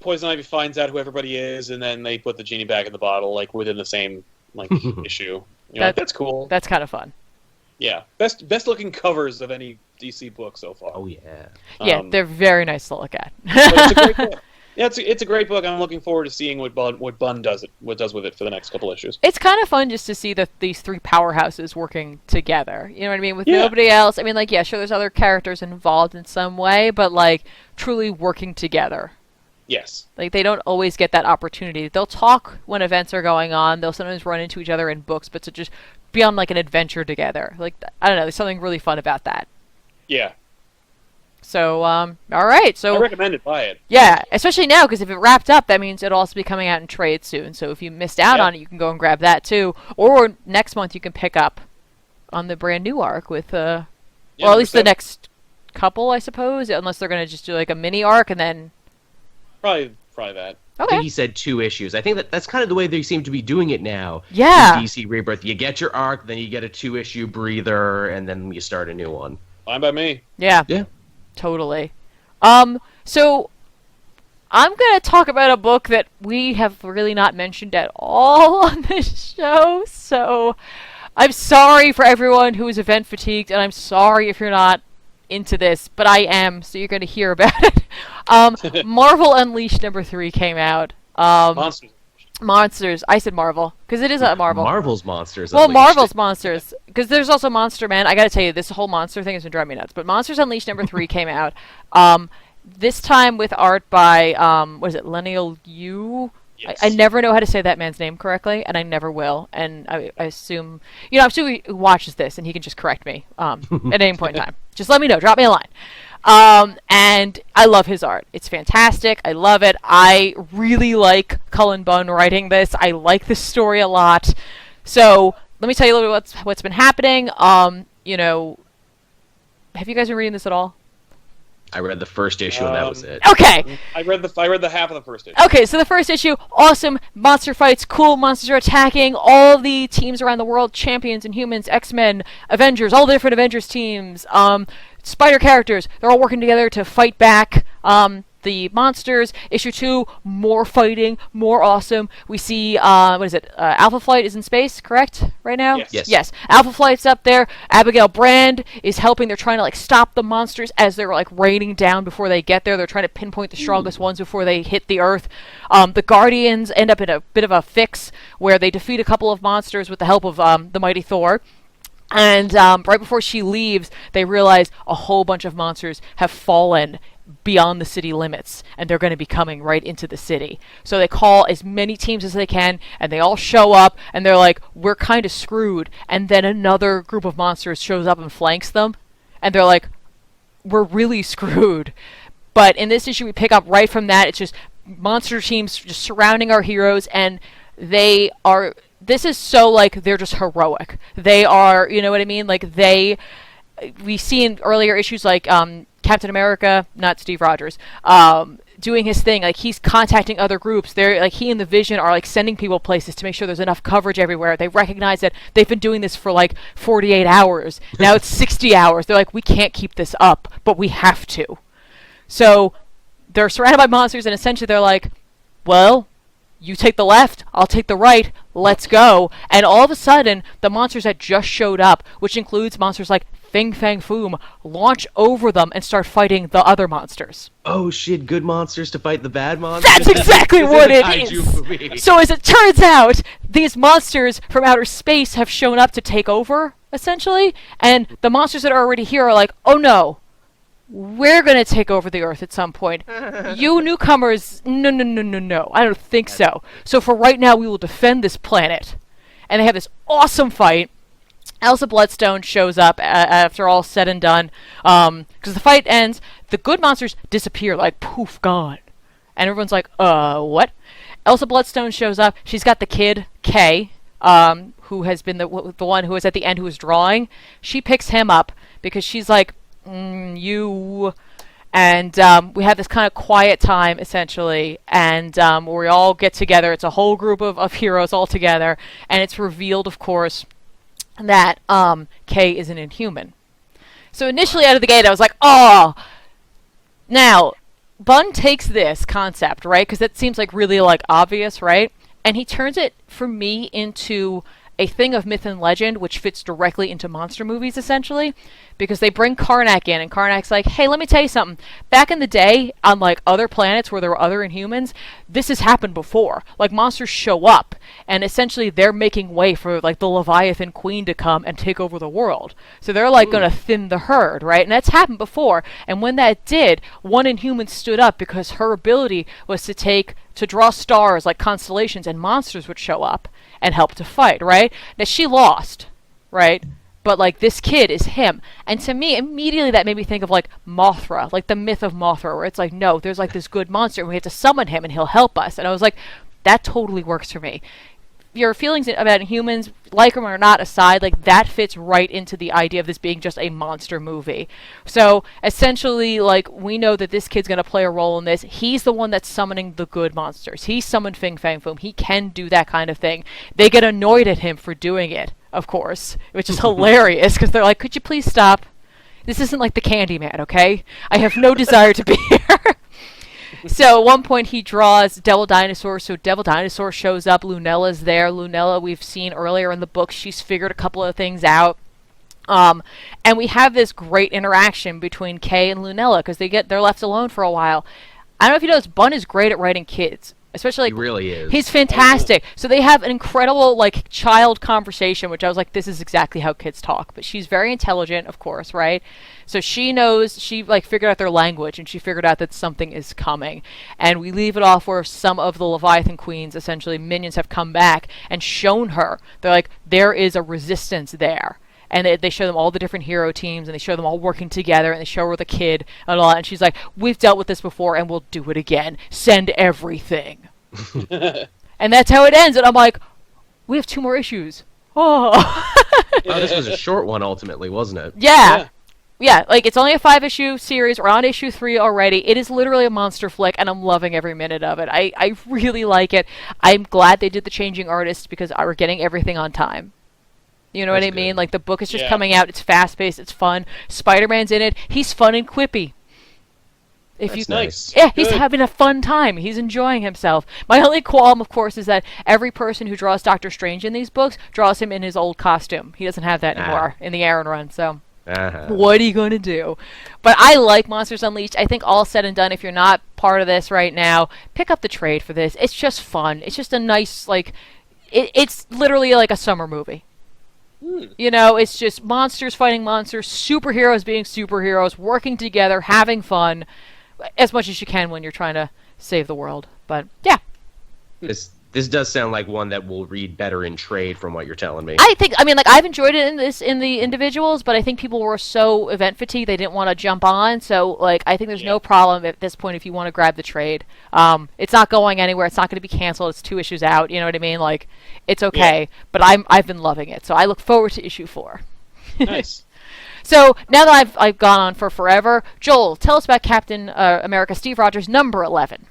Poison Ivy finds out who everybody is, and then they put the genie back in the bottle, like within the same like issue. That's cool. That's kind of fun. Yeah, best looking covers of any DC book so far. Oh yeah. Yeah, they're very nice to look at. It's a great book. Yeah, it's a great book. I'm looking forward to seeing what Bunn does with it for the next couple issues. It's kind of fun just to see these three powerhouses working together. You know what I mean? With nobody else. I mean, like, yeah, sure, there's other characters involved in some way, but like truly working together. Yes. Like, they don't always get that opportunity. They'll talk when events are going on. They'll sometimes run into each other in books, but to just be on like an adventure together, like, I don't know, there's something really fun about that. Yeah. So, all right. I So, recommend it. Buy it. yeah, especially now because if it wrapped up, that means it'll also be coming out in trade soon. So if you missed out Yeah. on it, you can go and grab that too. Or next month you can pick up on the brand new arc with, Yeah, or at least the 100%. next couple, I suppose, unless they're gonna just do like a mini arc and then. Probably that. I Okay. think he said 2 issues. I think that's kind of the way they seem to be doing it now. Yeah. In DC Rebirth, you get your arc, then you get a 2-issue breather, and then you start a new one. Fine by me. Yeah. Yeah. Totally. So I'm gonna talk about a book that we have really not mentioned at all on this show. So I'm sorry for everyone who is event fatigued, and I'm sorry if you're not into this, but I am. So you're gonna hear about it. Marvel Unleashed #3 came out. Monsters. Monsters. I said Marvel because it is a Marvel. Marvel's Monsters. Well, Unleashed. Marvel's Monsters, because there's also Monster Man. I gotta tell you, this whole monster thing has been driving me nuts. But Monsters Unleashed #3 came out. This time with art by what is it, Leniel Yu? Yes. I never know how to say that man's name correctly, and I never will. And I assume, I'm assuming he watches this, and he can just correct me at any point in time. Just let me know. Drop me a line. And I love his art. It's fantastic. I love it. I really like Cullen Bunn writing this. I like this story a lot. So let me tell you a little bit what's been happening. Have you guys been reading this at all? I read the first issue, and that was it. Okay. I read the half of the first issue. Okay, so the first issue, awesome. Monster fights, cool. Monsters are attacking. All the teams around the world, Champions, Inhumans, X-Men, Avengers, all the different Avengers teams, Spider characters, they're all working together to fight back the monsters. Issue 2, more fighting, more awesome. We see, Alpha Flight is in space, correct, right now? Yes. Yes. Alpha Flight's up there. Abigail Brand is helping. They're trying to, stop the monsters as they're, raining down before they get there. They're trying to pinpoint the strongest ones before they hit the Earth. The Guardians end up in a bit of a fix where they defeat a couple of monsters with the help of the mighty Thor. And right before she leaves, they realize a whole bunch of monsters have fallen beyond the city limits, and they're going to be coming right into the city. So they call as many teams as they can, and they all show up, and they're like, we're kind of screwed. And then another group of monsters shows up and flanks them, and they're like, we're really screwed. But in this issue, we pick up right from that. It's just monster teams just surrounding our heroes, and they are... This is so, they're just heroic. They are, you know what I mean? We see in earlier issues, Captain America, not Steve Rogers, doing his thing. He's contacting other groups. They're, he and the Vision are, sending people places to make sure there's enough coverage everywhere. They recognize that they've been doing this for, 48 hours. Now it's 60 hours. They're like, we can't keep this up, but we have to. So they're surrounded by monsters, and essentially they're like, well... You take the left, I'll take the right, let's go. And all of a sudden, the monsters that just showed up, which includes monsters like Fing Fang Foom, launch over them and start fighting the other monsters. Oh shit, good monsters to fight the bad monsters? That's exactly This what is a it kaiju is! movie. So as it turns out, these monsters from outer space have shown up to take over, essentially, and the monsters that are already here are like, oh no, we're going to take over the Earth at some point. You newcomers, no, I don't think so. So for right now, we will defend this planet. And they have this awesome fight. Elsa Bloodstone shows up after all said and done. Because the fight ends, the good monsters disappear, poof, gone. And everyone's like, what? Elsa Bloodstone shows up. She's got the kid, Kay, who has been the one who was at the end who was drawing. She picks him up because she's like, you, and we have this kind of quiet time essentially, and where we all get together. It's a whole group of heroes all together, and it's revealed, of course, that Kay is an Inhuman. So initially out of the gate, I was like, oh. Now, Bunn takes this concept, right? Because it seems really obvious, right? And he turns it for me into a thing of myth and legend, which fits directly into monster movies, essentially, because they bring Karnak in, and Karnak's like, hey, let me tell you something. Back in the day, on, other planets where there were other Inhumans, this has happened before. Monsters show up, and essentially they're making way for, the Leviathan Queen to come and take over the world. So they're, going to thin the herd, right? And that's happened before, and when that did, one Inhuman stood up because her ability was to draw stars like constellations, and monsters would show up and help to fight, right? Now, she lost, right? but like this kid is him. And to me, immediately that made me think of like Mothra, like the myth of Mothra, where it's like, no, there's like this good monster and we have to summon him and he'll help us. And I was like, that totally works for me. Your feelings about humans, like them or not aside, like that fits right into the idea of this being just a monster movie. So essentially, like, we know that this kid's going to play a role in this. He's the one that's summoning the good monsters. He summoned Fing Fang Foom. He can do that kind of thing. They get annoyed at him for doing it, of course, which is hilarious because they're like, could you please stop? This isn't like the Candyman, okay? I have no desire to be here. So at one point he draws Devil Dinosaur, so Devil Dinosaur shows up, Lunella's there. Lunella, we've seen earlier in the book, she's figured a couple of things out. And we have this great interaction between Kay and Lunella, because they're left alone for a while. I don't know if you know this, Bun is great at writing kids. Especially, like, he really is. He's fantastic. So they have an incredible, like, child conversation, which I was like, this is exactly how kids talk. But she's very intelligent, of course, right? So she like, figured out their language, and she figured out that something is coming. And we leave it off where some of the Leviathan Queens, essentially minions, have come back and shown her. They're like, there is a resistance there. And they show them all the different hero teams, and they show them all working together, and they show her the kid and all that. And she's like, we've dealt with this before, and we'll do it again. Send everything. And that's how it ends. And I'm like, we have 2 more issues. Oh. Oh, this was a short one, ultimately, wasn't it? Yeah, like, it's only a 5-issue series. We're on issue 3 already. It is literally a monster flick, and I'm loving every minute of it. I really like it. I'm glad they did the changing artists, because we're getting everything on time. You know what I mean? Like, the book is just coming out. It's fast-paced. It's fun. Spider-Man's in it. He's fun and quippy. That's nice. Yeah, he's having a fun time. He's enjoying himself. My only qualm, of course, is that every person who draws Doctor Strange in these books draws him in his old costume. He doesn't have that anymore in the Aaron run, so... What are you going to do? But I like Monsters Unleashed. I think all said and done, if you're not part of this right now, pick up the trade for this. It's just fun. It's just a nice, like... It's literally like a summer movie. You know, it's just monsters fighting monsters, superheroes being superheroes, working together, having fun, as much as you can when you're trying to save the world. But, yeah. This does sound like one that will read better in trade from what you're telling me. I've enjoyed it in the individuals, but I think people were so event fatigued they didn't want to jump on. So, like, I think there's no problem at this point if you want to grab the trade. It's not going anywhere. It's not going to be canceled. It's 2 issues out. You know what I mean? Like, it's okay. Yeah. But I've been loving it. So I look forward to issue 4. Nice. So now that I've gone on for forever, Joel, tell us about Captain America Steve Rogers number 11.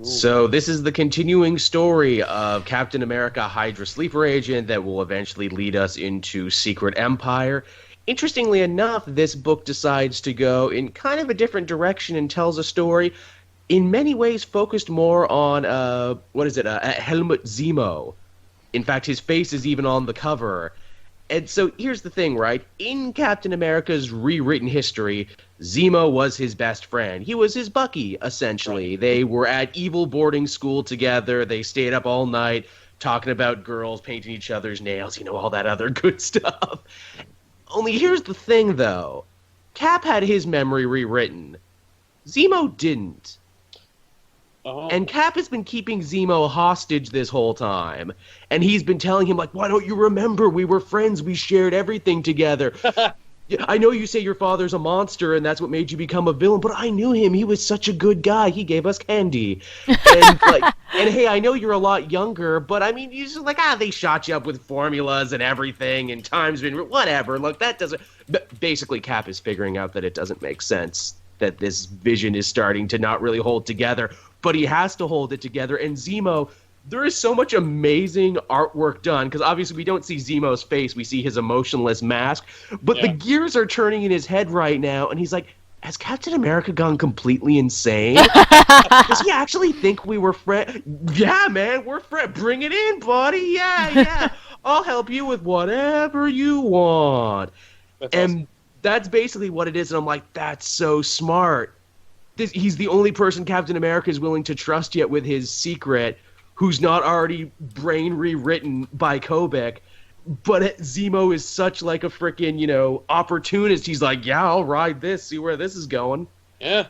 So this is the continuing story of Captain America Hydra Sleeper Agent that will eventually lead us into Secret Empire. Interestingly enough, this book decides to go in kind of a different direction and tells a story in many ways focused more on, Helmut Zemo. In fact, his face is even on the cover. And so here's the thing, right? In Captain America's rewritten history, Zemo was his best friend. He was his Bucky, essentially. They were at evil boarding school together. They stayed up all night talking about girls, painting each other's nails, all that other good stuff. Only here's the thing, though. Cap had his memory rewritten. Zemo didn't. Oh. And Cap has been keeping Zemo hostage this whole time. And he's been telling him, like, why don't you remember? We were friends. We shared everything together. I know you say your father's a monster and that's what made you become a villain, but I knew him. He was such a good guy. He gave us candy. And hey, I know you're a lot younger, but I mean, you're just like, they shot you up with formulas and everything, and time's been, whatever. Look, that doesn't... Basically, Cap is figuring out that it doesn't make sense, that this vision is starting to not really hold together, but he has to hold it together. And Zemo, there is so much amazing artwork done, because obviously we don't see Zemo's face, we see his emotionless mask, but the gears are turning in his head right now, and he's like, has Captain America gone completely insane? Does he actually think we were friends? Yeah, man, we're friends. Bring it in, buddy. Yeah. I'll help you with whatever you want. That's awesome. That's basically what it is, and I'm like, that's so smart. He's the only person Captain America is willing to trust yet with his secret, who's not already brain rewritten by Kobik. But Zemo is such like a freaking, opportunist. He's like, yeah, I'll ride this, see where this is going. Yeah,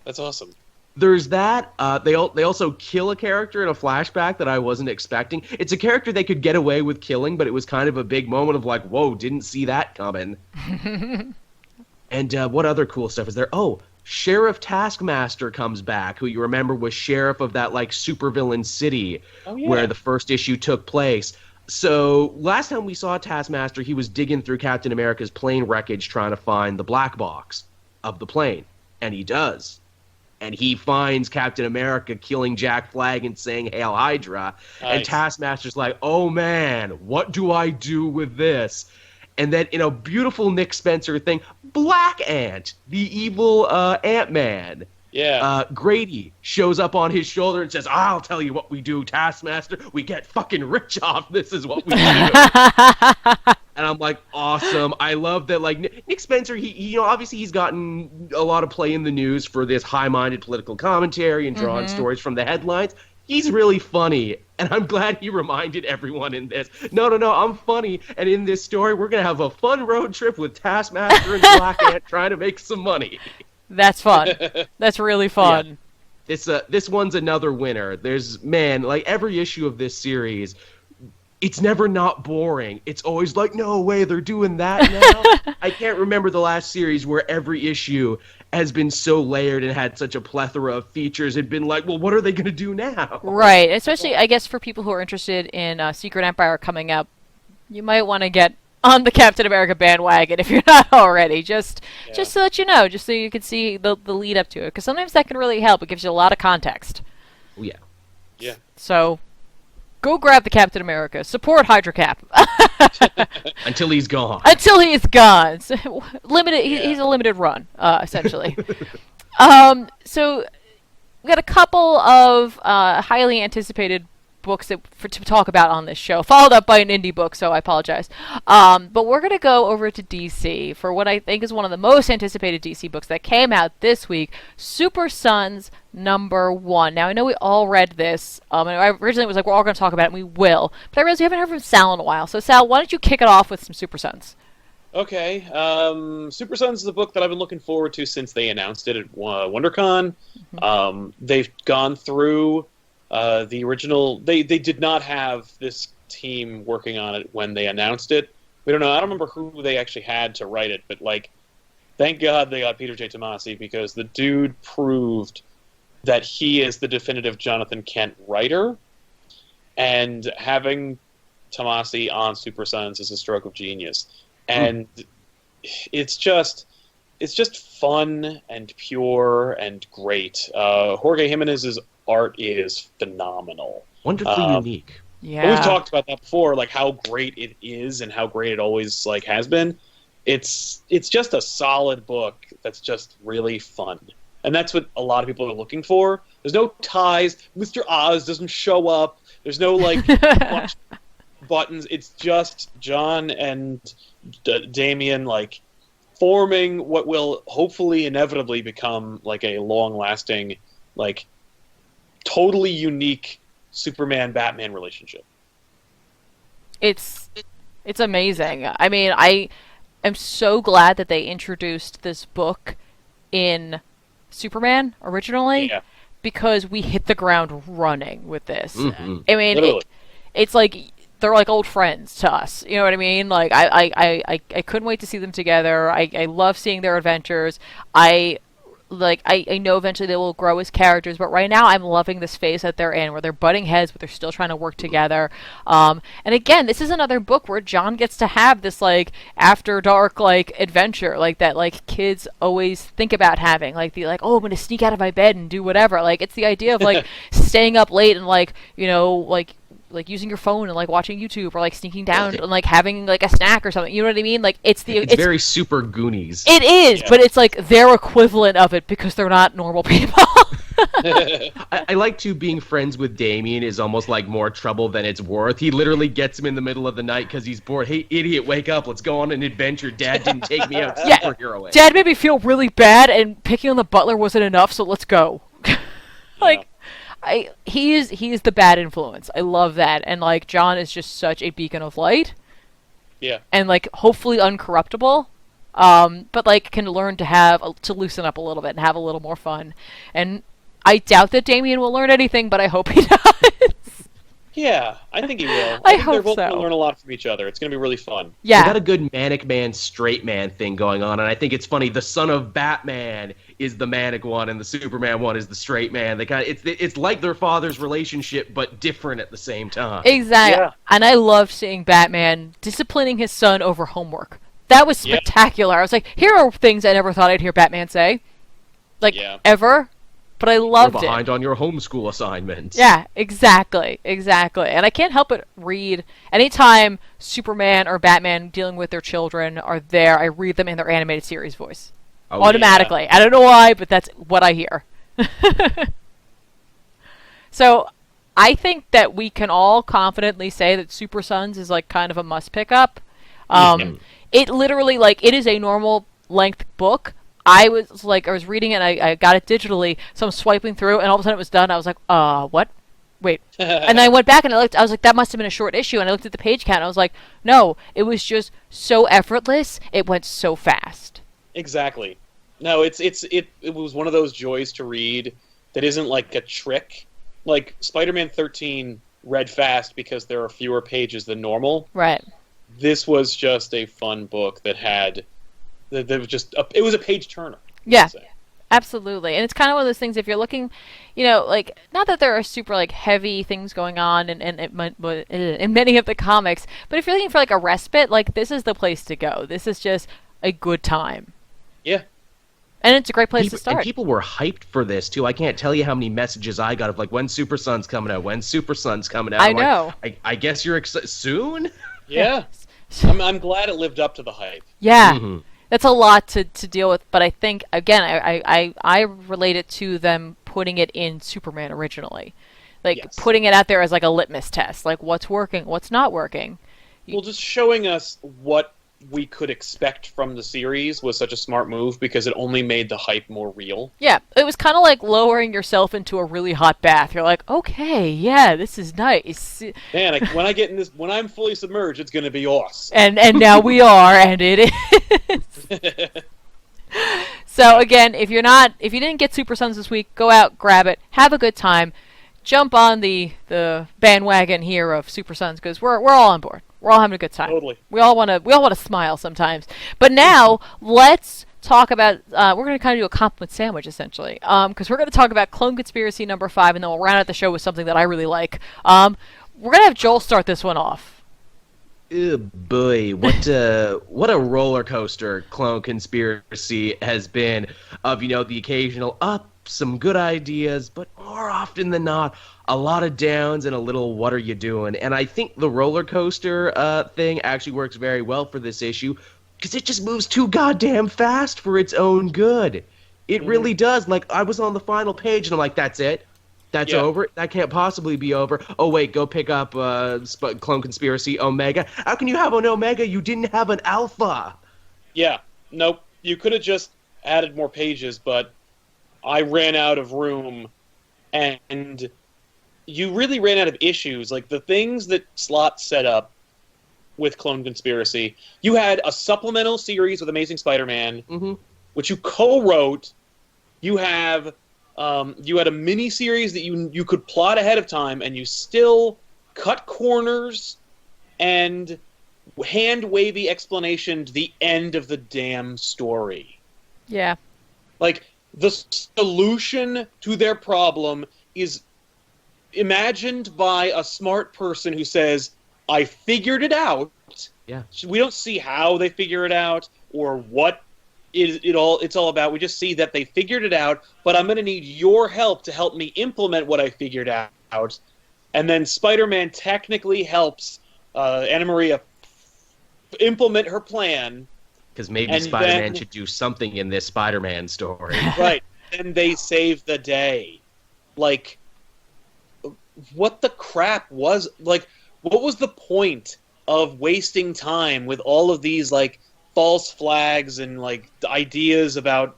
that's awesome. There's that. They also kill a character in a flashback that I wasn't expecting. It's a character they could get away with killing, but it was kind of a big moment of like, whoa, didn't see that coming. And what other cool stuff is there? Oh, Sheriff Taskmaster comes back, who you remember was sheriff of that like supervillain city where the first issue took place. So last time we saw Taskmaster, he was digging through Captain America's plane wreckage trying to find the black box of the plane, and he does. And he finds Captain America killing Jack Flag and saying Hail Hydra. Nice. And Taskmaster's like, oh man, what do I do with this? And then in a beautiful Nick Spencer thing, Black Ant, the evil Ant-Man. Yeah. Grady shows up on his shoulder and says, I'll tell you what we do, Taskmaster. We get fucking rich off this is what we do. And I'm like, awesome. I love that, like, Nick Spencer, he obviously he's gotten a lot of play in the news for this high-minded political commentary and drawing stories from the headlines. He's really funny, and I'm glad he reminded everyone in this. No, I'm funny, and in this story, we're going to have a fun road trip with Taskmaster and Black Ant trying to make some money. That's fun. That's really fun. Yeah. This one's another winner. There's, man, like, every issue of this series, it's never not boring. It's always like, no way, they're doing that now. I can't remember the last series where every issue has been so layered and had such a plethora of features. It'd been like, well, what are they going to do now? Right. Especially, I guess, for people who are interested in Secret Empire coming up, you might want to get on the Captain America bandwagon if you're not already. Just to let you know, just so you can see the lead up to it. Because sometimes that can really help. It gives you a lot of context. Oh, yeah. Yeah. So go grab the Captain America. Support Hydra Cap. Until he's gone. Until he is gone. So, limited. He's a limited run, essentially. So we got a couple of highly anticipated books to talk about on this show, followed up by an indie book, so I apologize. But we're going to go over to DC for what I think is one of the most anticipated DC books that came out this week, Super Sons #1. Now, I know we all read this. And I originally was like, we're all going to talk about it, and we will. But I realized we haven't heard from Sal in a while. So, Sal, why don't you kick it off with some Super Sons? Okay. Super Sons is a book that I've been looking forward to since they announced it at WonderCon. They've gone through the original. They did not have this team working on it when they announced it. We don't know. I don't remember who they actually had to write it, but like, thank God they got Peter J. Tomasi, because the dude proved that he is the definitive Jonathan Kent writer, and having Tomasi on Super Sons is a stroke of genius. And it's just fun and pure and great. Jorge Jimenez's art is phenomenal. Wonderfully unique. Yeah. We've talked about that before, like how great it is and how great it always like has been. It's just a solid book that's just really fun. And that's what a lot of people are looking for. There's no ties. Mr. Oz doesn't show up. There's no like buttons. It's just John and Damian like forming what will hopefully inevitably become like a long-lasting, like totally unique Superman-Batman relationship. It's amazing. I mean, I am so glad that they introduced this book in Superman originally, because we hit the ground running with this. I mean, it's like they're like old friends to us. You know what I mean? Like I couldn't wait to see them together. I love seeing their adventures. I know eventually they will grow as characters, but right now I'm loving this phase that they're in, where they're butting heads, but they're still trying to work together. And again, this is another book where John gets to have this like after dark like adventure, like that like kids always think about having, like the oh, I'm gonna sneak out of my bed and do whatever. Like it's the idea of like staying up late and like like using your phone and like watching YouTube, or like sneaking down and like having like a snack or something. You know what I mean? Like it's very Super Goonies. It is, but it's like their equivalent of it because they're not normal people. I like to being friends with Damien is almost like more trouble than it's worth. He literally gets him in the middle of the night because he's bored. Hey, idiot, wake up. Let's go on an adventure. Dad didn't take me out superhero way. Dad made me feel really bad, and picking on the butler wasn't enough, so let's go. He is the bad influence. I love that. And like John is just such a beacon of light. Yeah. And like hopefully uncorruptible. But like can learn to loosen up a little bit and have a little more fun. And I doubt that Damien will learn anything, but I hope he does. Yeah, I think he will. I think hope they're both so. going to learn a lot from each other. It's going to be really fun. They Yeah. got a good manic man, straight man thing going on, and I think it's funny. The son of Batman is the manic one, and the Superman one is the straight man. They kind of it's like their father's relationship, but different at the same time. Exactly. Yeah. And I loved seeing Batman disciplining his son over homework. That was Yeah. spectacular. I was like, here are things I never thought I'd hear Batman say. Like, Yeah. ever. But I You're loved it. behind on your homeschool assignments. Yeah, exactly. And I can't help but read. Anytime Superman or Batman dealing with their children are there, I read them in their animated series voice. Oh, Automatically. I don't know why, but that's what I hear. So, I think that we can all confidently say that Super Sons is like kind of a must pick up. It literally, like, it is a normal length book. I was reading it and I got it digitally, so I'm swiping through and all of a sudden it was done. I was like, what? Wait. And then I went back and I was like, that must have been a short issue, and I looked at the page count and I was like, no, it was just so effortless, it went so fast. Exactly. No, it was one of those joys to read that isn't like a trick. Like Spider-Man 13 read fast because there are fewer pages than normal. Right. This was just a fun book that had there was just it was a page turner. Yeah. Absolutely. And it's kind of one of those things, if you're looking, like, not that there are super, like, heavy things going on in many of the comics, but if you're looking for, like, a respite, like, this is the place to go. This is just a good time. Yeah. And it's a great place to start. And people were hyped for this, too. I can't tell you how many messages I got of, like, when's Super Son's coming out? When's Super Son's coming out? I I'm know. Like, I guess you're excited. Soon? Yeah. I'm glad it lived up to the hype. Yeah. Mm-hmm. That's a lot to deal with, but I think, again, I relate it to them putting it in Superman originally. Like, Yes. putting it out there as, like, a litmus test. Like, what's working, what's not working. Well, just showing us what we could expect from the series was such a smart move because it only made the hype more real. Yeah, it was kind of like lowering yourself into a really hot bath. You're like, okay, yeah, this is nice. Man, when I get in this, when I'm fully submerged, it's going to be awesome. And now we are, and it is. So again, if you didn't get Super Sons this week, go out, grab it, have a good time, jump on the bandwagon here of Super Sons because we're all on board. We're all having a good time. Totally. We all want to smile sometimes. But now let's talk about. We're going to kind of do a compliment sandwich essentially, because we're going to talk about Clone Conspiracy number 5, and then we'll round out the show with something that I really like. We're going to have Joel start this one off. Oh boy, what a roller coaster Clone Conspiracy has been of, the occasional up, some good ideas, but more often than not, a lot of downs and a little what are you doing? And I think the roller coaster thing actually works very well for this issue because it just moves too goddamn fast for its own good. It really does. Like, I was on the final page and I'm like, that's it? That's over? That can't possibly be over. Oh, wait, go pick up Clone Conspiracy Omega. How can you have an Omega? You didn't have an Alpha. Yeah. Nope. You could have just added more pages, but I ran out of room, and you really ran out of issues. Like, the things that Slott set up with Clone Conspiracy, you had a supplemental series with Amazing Spider-Man, which you co-wrote. You had a mini-series that you could plot ahead of time, and you still cut corners and hand-wavy explanation to the end of the damn story. Yeah. Like, the solution to their problem is imagined by a smart person who says, I figured it out. Yeah. We don't see how they figure it out or what it's all about. We just see that they figured it out, but I'm going to need your help to help me implement what I figured out. And then Spider-Man technically helps Anna Maria implement her plan. Because maybe Spider-Man should do something in this Spider-Man story. Right. And they save the day. Like, what the crap was... Like, what was the point of wasting time with all of these, like, false flags and, like, ideas about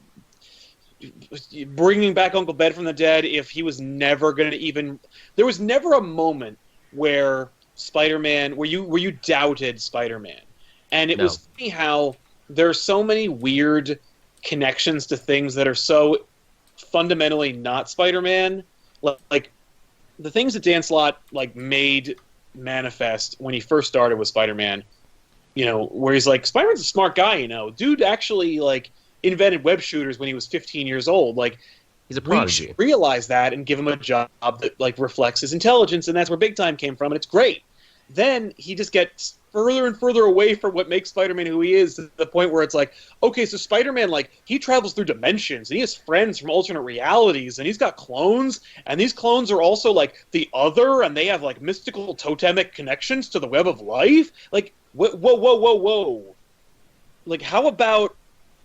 bringing back Uncle Ben from the dead if he was never going to even... There was never a moment where Spider-Man... Where you doubted Spider-Man. And it was funny how... There are so many weird connections to things that are so fundamentally not Spider-Man. Like the things that Dan Slott like made manifest when he first started with Spider-Man, where he's like, Spider-Man's a smart guy, dude actually like invented web shooters when he was 15 years old. Like, he's a prodigy. We should realize that and give him a job that like reflects his intelligence, and that's where Big Time came from, and it's great. Then he just gets further and further away from what makes Spider-Man who he is, to the point where it's like, okay, so Spider-Man, like, he travels through dimensions, and he has friends from alternate realities, and he's got clones, and these clones are also, like, the other, and they have, like, mystical totemic connections to the web of life? Like, whoa. Like, how about,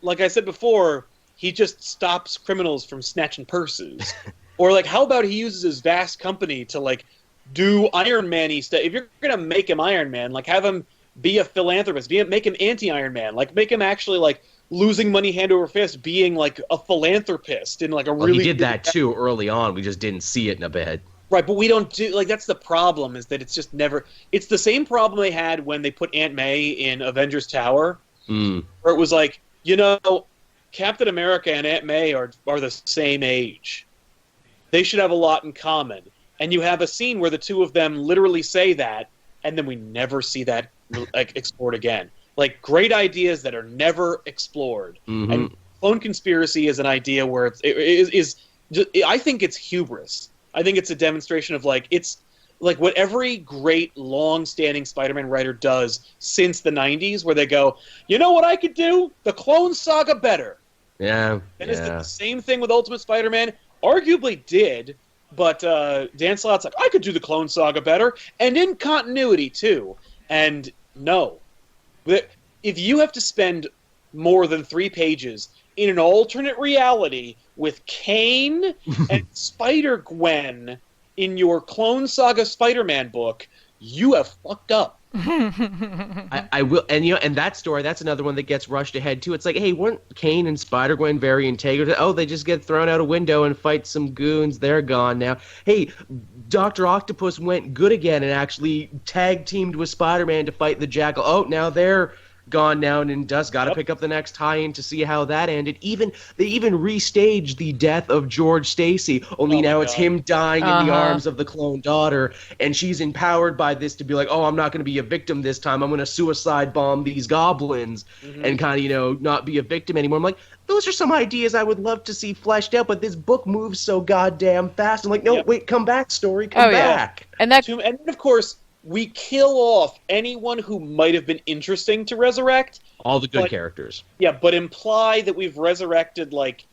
like I said before, he just stops criminals from snatching purses? Or, like, how about he uses his vast company to, like, do Iron Man-y stuff? If you're going to make him Iron Man, like, have him be a philanthropist, make him anti-Iron Man, like, make him actually, like, losing money hand over fist, being, like, a philanthropist in, like, a really... He did that, too, early on. We just didn't see it in a bit. Right, but we don't do... Like, that's the problem, is that it's just never... It's the same problem they had when they put Aunt May in Avengers Tower, where it was like, Captain America and Aunt May are the same age. They should have a lot in common. And you have a scene where the two of them literally say that, and then we never see that explored again. Like, great ideas that are never explored. Mm-hmm. And clone conspiracy is an idea where I think it's hubris. I think it's a demonstration of, like, it's like what every great, long-standing Spider-Man writer does since the 90s, where they go, you know what I could do? The Clone Saga better. Yeah. And it's the same thing with Ultimate Spider-Man. Arguably did... But Dan Slott's like, I could do the Clone Saga better, and in continuity, too. And no. If you have to spend more than 3 pages in an alternate reality with Kane and Spider-Gwen in your Clone Saga Spider-Man book, you have fucked up. I will, and that story, that's another one that gets rushed ahead too. It's like, hey, weren't Kane and Spider-Gwen very integral? Oh, they just get thrown out a window and fight some goons. They're gone now. Hey, Dr. Octopus went good again and actually tag teamed with Spider-Man to fight the Jackal. Oh, now they're gone now, and Dust got to pick up the next tie-in to see how that ended. They even restaged the death of George Stacy, only now it's him dying in the arms of the clone daughter, and she's empowered by this to be like, oh, I'm not going to be a victim this time. I'm going to suicide bomb these goblins and kind of, not be a victim anymore. I'm like, those are some ideas I would love to see fleshed out, but this book moves so goddamn fast. I'm like, no, wait, come back, story, come back. Yeah. And then, of course, we kill off anyone who might have been interesting to resurrect. All the good characters. Yeah, but imply that we've resurrected, like,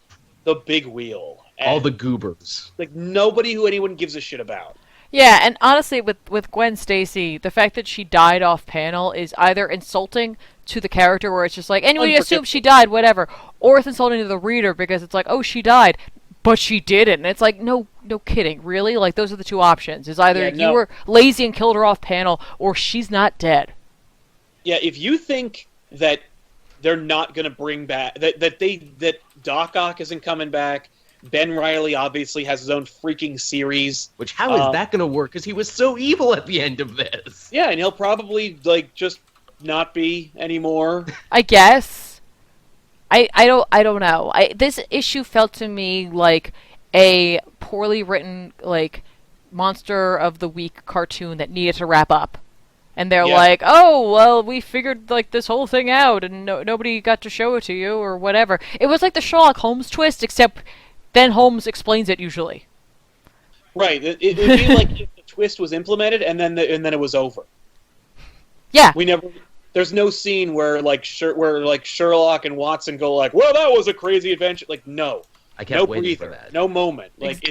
the big wheel. All the goobers. Like, nobody who anyone gives a shit about. Yeah, and honestly, with Gwen Stacy, the fact that she died off panel is either insulting to the character, where it's just like, anybody assumes she died, whatever, or it's insulting to the reader, because it's like, oh, she died, but she didn't. And it's like, no kidding, really? Like, those are the two options. Is either you were lazy and killed her off panel, or she's not dead. Yeah, if you think that they're not going to bring back... That Doc Ock isn't coming back, Ben Reilly obviously has his own freaking series. Which, how is that going to work? Because he was so evil at the end of this. Yeah, and he'll probably, like, just not be anymore. I guess. I don't know. This issue felt to me like a poorly written, like, Monster of the Week cartoon that needed to wrap up. And they're like, oh, well, we figured, like, this whole thing out, and nobody got to show it to you, or whatever. It was like the Sherlock Holmes twist, except then Holmes explains it usually. Right. It'd be like if the twist was implemented, and then it was over. Yeah. There's no scene where Sherlock and Watson go like, well, that was a crazy adventure. Like, no. I kept waiting for that. No moment. Like,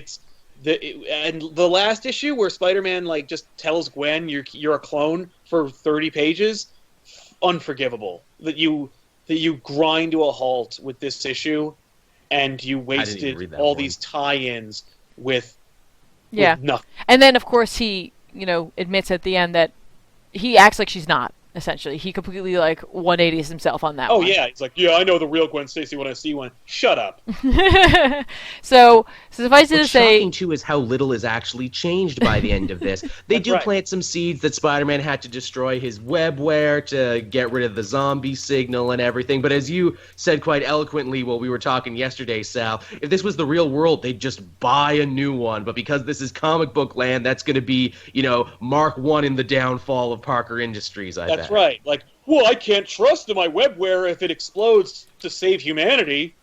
and the last issue where Spider-Man, like, just tells Gwen you're a clone for 30 pages, unforgivable. That you grind to a halt with this issue, and you wasted all these tie-ins with nothing. And then, of course, he, admits at the end that he acts like she's not. essentially. He completely, like, 180s himself on that Oh one. yeah, he's like, yeah, I know the real Gwen Stacy when I see one. Shut up. So suffice it to What's say, shocking too is how little is actually changed by the end of this. They That's do right. plant some seeds that Spider-Man had to destroy his webware to get rid of the zombie signal and everything. But as you said quite eloquently while we were talking yesterday, Sal, if this was the real world, they'd just buy a new one. But because this is comic book land, that's going to be, Mark 1 in the downfall of Parker Industries, I bet. That's right. Like, well, I can't trust my webware if it explodes to save humanity.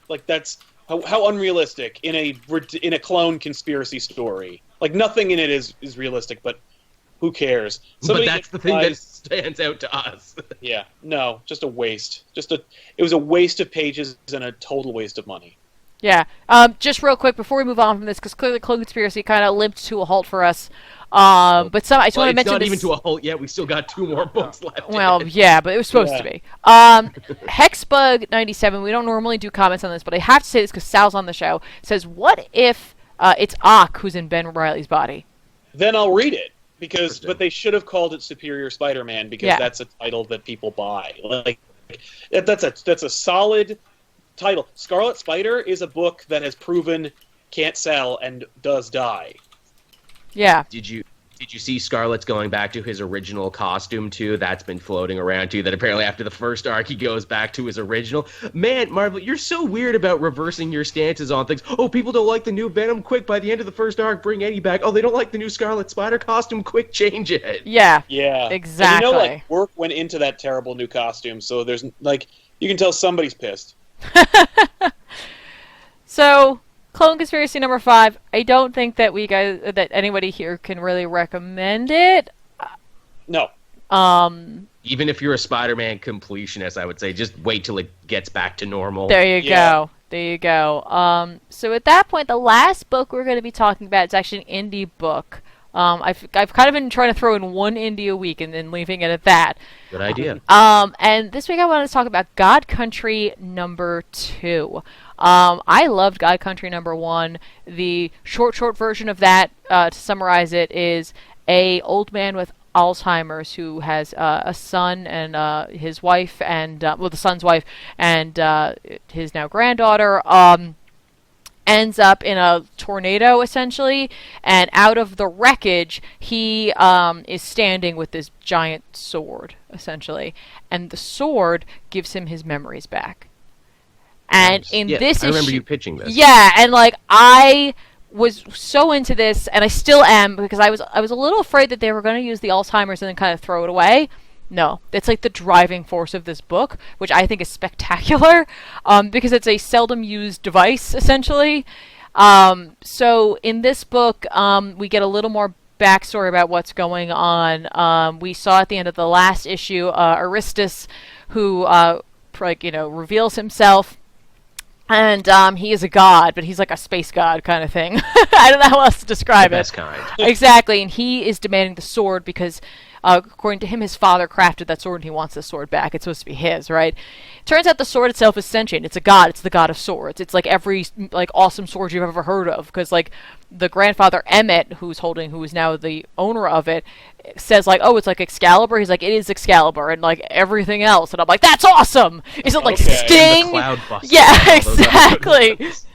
Like, that's how unrealistic in a clone conspiracy story. Like, nothing in it is realistic, but who cares? But that's the thing that stands out to us. Yeah, no, just a waste. It was a waste of pages and a total waste of money. yeah. Just real quick before we move on from this, because clearly Clone Conspiracy kind of limped to a halt for us. But I just want to mention it's not this. even to a halt yet. We still got 2 more books left. Well, yeah, but it was supposed to be. Hexbug 97. We don't normally do comments on this, but I have to say this because Sal's on the show. Says, "What if it's Ock who's in Ben Reilly's body?" Then I'll read it but they should have called it Superior Spider-Man because that's a title that people buy. Like that's a solid title. Scarlet Spider is a book that has proven can't sell and does die. Yeah. Did you see Scarlet's going back to his original costume too? That's been floating around too. That apparently after the first arc he goes back to his original. Man, Marvel, you're so weird about reversing your stances on things. Oh, people don't like the new Venom. Quick, by the end of the first arc, bring Eddie back. Oh, they don't like the new Scarlet Spider costume. Quick, change it. Yeah. Yeah. Exactly. And work went into that terrible new costume, so there's you can tell somebody's pissed. So, Clone Conspiracy number 5. I don't think that that anybody here can really recommend it. No. Even if you're a Spider-Man completionist, I would say just wait till it gets back to normal. There you go. There you go. So at that point, the last book we're going to be talking about is actually an indie book. I've kind of been trying to throw in one indie a week and then leaving it at that. Good idea. And this week I wanted to talk about God Country number 2. I loved God Country number 1. The short short version of that, to summarize it, is a old man with Alzheimer's who has a son and his wife and the son's wife and his now granddaughter. Ends up in a tornado, essentially, and out of the wreckage, he is standing with this giant sword, essentially, and the sword gives him his memories back. And Nice. in Yeah, this I remember issue, you pitching this. yeah, and I was so into this, and I still am, because I was a little afraid that they were going to use the Alzheimer's and then kind of throw it away. No, it's like the driving force of this book, which I think is spectacular, because it's a seldom used device, essentially. So in this book, we get a little more backstory about what's going on. We saw at the end of the last issue, Aristus, who, reveals himself. And he is a god, but he's like a space god kind of thing. I don't know how else to describe The it. best kind. Exactly, and he is demanding the sword because, according to him, his father crafted that sword and he wants the sword back. It's supposed to be his, right? Turns out the sword itself is sentient. It's a god. It's the god of swords. It's like every awesome sword you've ever heard of. Because the grandfather Emmett, who is now the owner of it, says oh, it's like Excalibur. He's like, it is Excalibur, and everything else. And I'm like, that's awesome. Is it like Okay. Sting? The Cloud Buster Yeah, and all those other exactly. ones.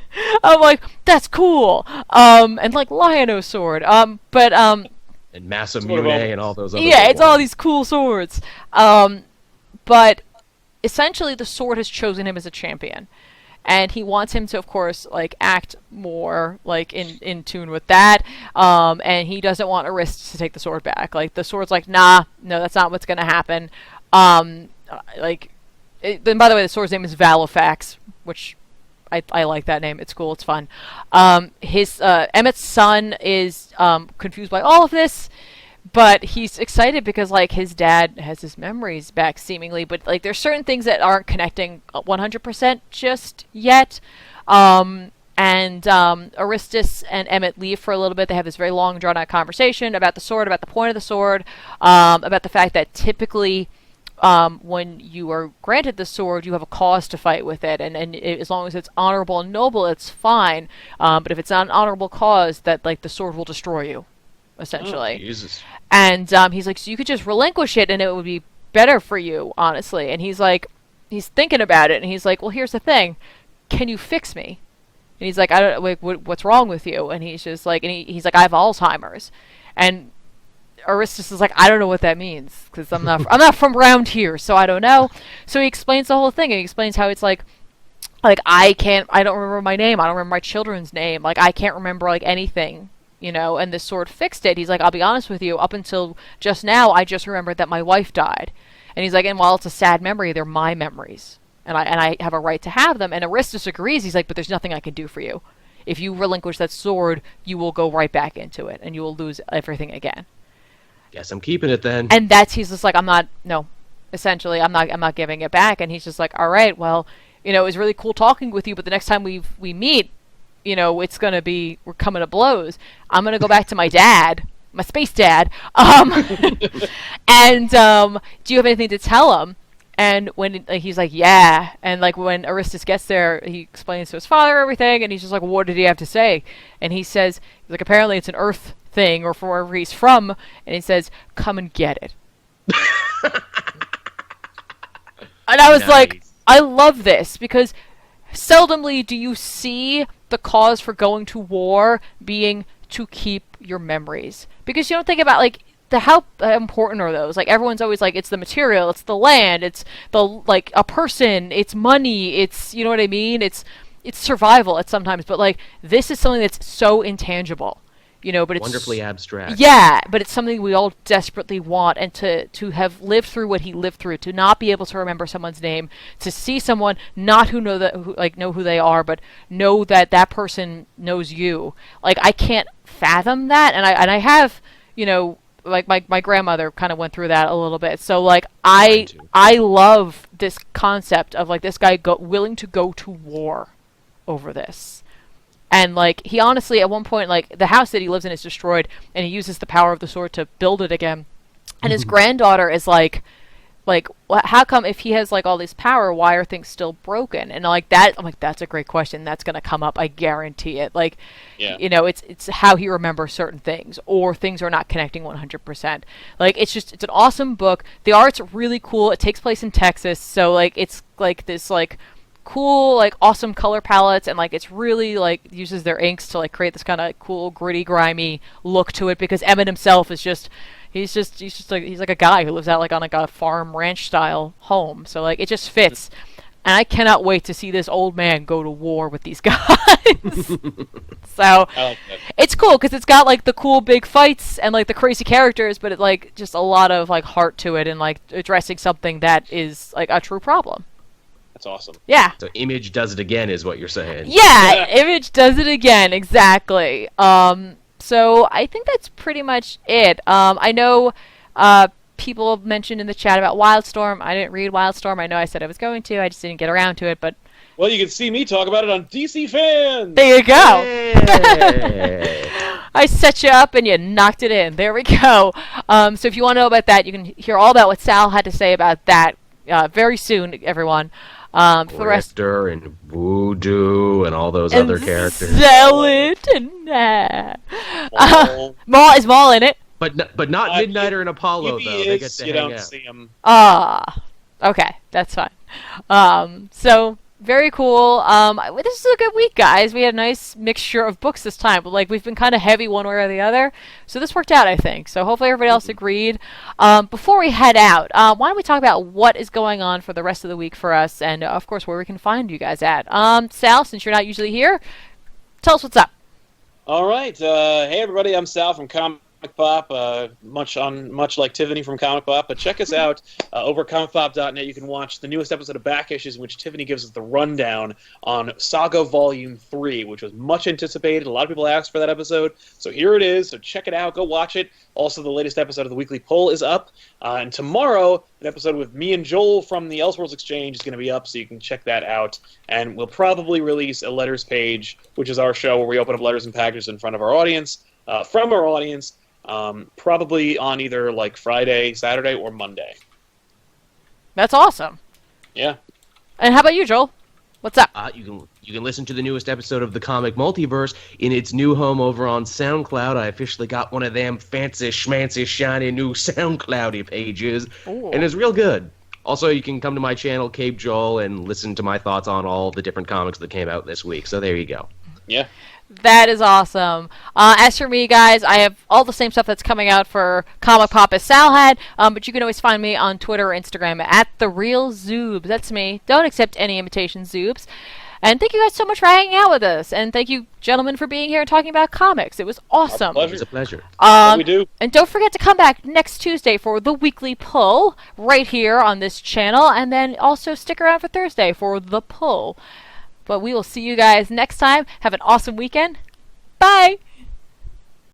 I'm like, that's cool. And Lion-O sword. And Masamune and all those other Yeah, it's all ones. these cool swords. But essentially the sword has chosen him as a champion. And he wants him to, of course, act more in tune with that. And he doesn't want Aristus to take the sword back. The sword's nah, no, that's not what's gonna happen. Then by the way, the sword's name is Valifax, which I like that name. It's cool. It's fun. Emmett's son is confused by all of this, but he's excited because his dad has his memories back seemingly, but there's certain things that aren't connecting 100% just yet. Aristus and Emmett leave for a little bit. They have this very long, drawn-out conversation about the sword, about the point of the sword, about the fact that typically when you are granted the sword, you have a cause to fight with it, and as long as it's honorable and noble, it's fine. But if it's not an honorable cause, that the sword will destroy you. essentially. Oh, Jesus. And he's like, so you could just relinquish it and it would be better for you, honestly. And he's like, he's thinking about it, and he's like, well, here's the thing. Can you fix me? And he's like, I don't like, what's wrong with you? And he's just like, and he's like, I have Alzheimer's. And Aristus is like, I don't know what that means, because I'm not from around here, so I don't know. So he explains the whole thing, and he explains how it's like I don't remember my name, I don't remember my children's name, like I can't remember like anything, and the sword fixed it. He's like, I'll be honest with you, up until just now, I just remembered that my wife died. And he's like, and while it's a sad memory, they're my memories, and I have a right to have them. And Aristus agrees. He's like, but there's nothing I can do for you. If you relinquish that sword, you will go right back into it, and you will lose everything again. Guess I'm keeping it then. And he's just like, I'm not giving it back. And he's just like, all right, well, it was really cool talking with you, but the next time we meet, it's gonna be, we're coming to blows. I'm gonna go back to my dad, my space dad, and do you have anything to tell him? And when he's like, yeah, and like when Aristus gets there, he explains to his father everything, and he's just like, well, what did he have to say? And he says, like, apparently it's an Earth thing, or from wherever he's from, and he says, come and get it. And I was like, I love this, because seldomly do you see the cause for going to war being to keep your memories, because you don't think about like how important are those. Like everyone's always like, it's the material, it's the land, it's the like a person, it's money, it's, you know what I mean, it's survival at sometimes, but like this is something that's so intangible, but it's wonderfully abstract. Yeah, but it's something we all desperately want, and to have lived through what he lived through, to not be able to remember someone's name, to see someone not know who they are, but know that that person knows you. Like I can't fathom that, and I have, like my grandmother kind of went through that a little bit. So like I love this concept of like this guy willing to go to war over this. And, like, he honestly, at one point, like, the house that he lives in is destroyed, and he uses the power of the sword to build it again. And his granddaughter is like, how come if he has, like, all this power, why are things still broken? And, like, that, I'm like, that's a great question. That's going to come up. I guarantee it. Like, yeah. It's how he remembers certain things, or things are not connecting 100%. Like, it's an awesome book. The art's really cool. It takes place in Texas, so, like, it's, like, this, like, cool, like, awesome color palettes, and like it's really like uses their inks to like create this kind of cool, gritty, grimy look to it, because Emmett himself is he's like a guy who lives out like on like a farm ranch style home, so like it just fits. And I cannot wait to see this old man go to war with these guys. So it's cool because it's got like the cool big fights and like the crazy characters, but it like just a lot of like heart to it, and like addressing something that is like a true problem. That's awesome. Yeah. So Image does it again, is what you're saying. Yeah, Image does it again, exactly. So I think that's pretty much it. I know people mentioned in the chat about Wildstorm. I didn't read Wildstorm. I know I said I was going to. I just didn't get around to it, but... Well, you can see me talk about it on DC Fans! There you go! Hey. I set you up and you knocked it in. There we go. So if you want to know about that, you can hear all about what Sal had to say about that very soon, everyone. For the rest, and Voodoo and all those other characters. Zealot and Maul. Is Maul in it? But not Midnighter and Apollo, if though. He they is, get to you hang don't out. see him. Okay, that's fine. So very cool. This is a good week, guys. We had a nice mixture of books this time, but like we've been kind of heavy one way or the other, so this worked out, I think. So hopefully everybody else agreed. Before we head out, why don't we talk about what is going on for the rest of the week for us, and of course where we can find you guys at. Sal, since you're not usually here, tell us what's up. All right. Hey, everybody. I'm Sal from Comic Pop, much like Tiffany from Comic Pop, but check us out over at comicpop.net. You can watch the newest episode of Back Issues, in which Tiffany gives us the rundown on Saga Volume 3, which was much anticipated. A lot of people asked for that episode, so here it is. So check it out. Go watch it. Also, the latest episode of the Weekly Poll is up, and tomorrow, an episode with me and Joel from the Elseworlds Exchange is going to be up, so you can check that out. And we'll probably release a letters page, which is our show where we open up letters and packages in front of our audience, from our audience. Probably on either like Friday, Saturday, or Monday. That's awesome. Yeah. And how about you, Joel? What's up? You can listen to the newest episode of the Comic Multiverse in its new home over on SoundCloud. I officially got one of them fancy schmancy shiny new SoundCloudy pages, and it's real good. Also, you can come to my channel, Cape Joel, and listen to my thoughts on all the different comics that came out this week. So there you go. Yeah. That is awesome. As for me, guys, I have all the same stuff that's coming out for Comic Pop as Sal had, but you can always find me on Twitter or Instagram at TheRealZoobs. That's me. Don't accept any imitation Zoobs. And thank you guys so much for hanging out with us. And thank you, gentlemen, for being here and talking about comics. It was awesome. Our pleasure. It was a pleasure. We do. And don't forget to come back next Tuesday for the weekly pull right here on this channel. And then also stick around for Thursday for the pull. But we will see you guys next time. Have an awesome weekend. Bye!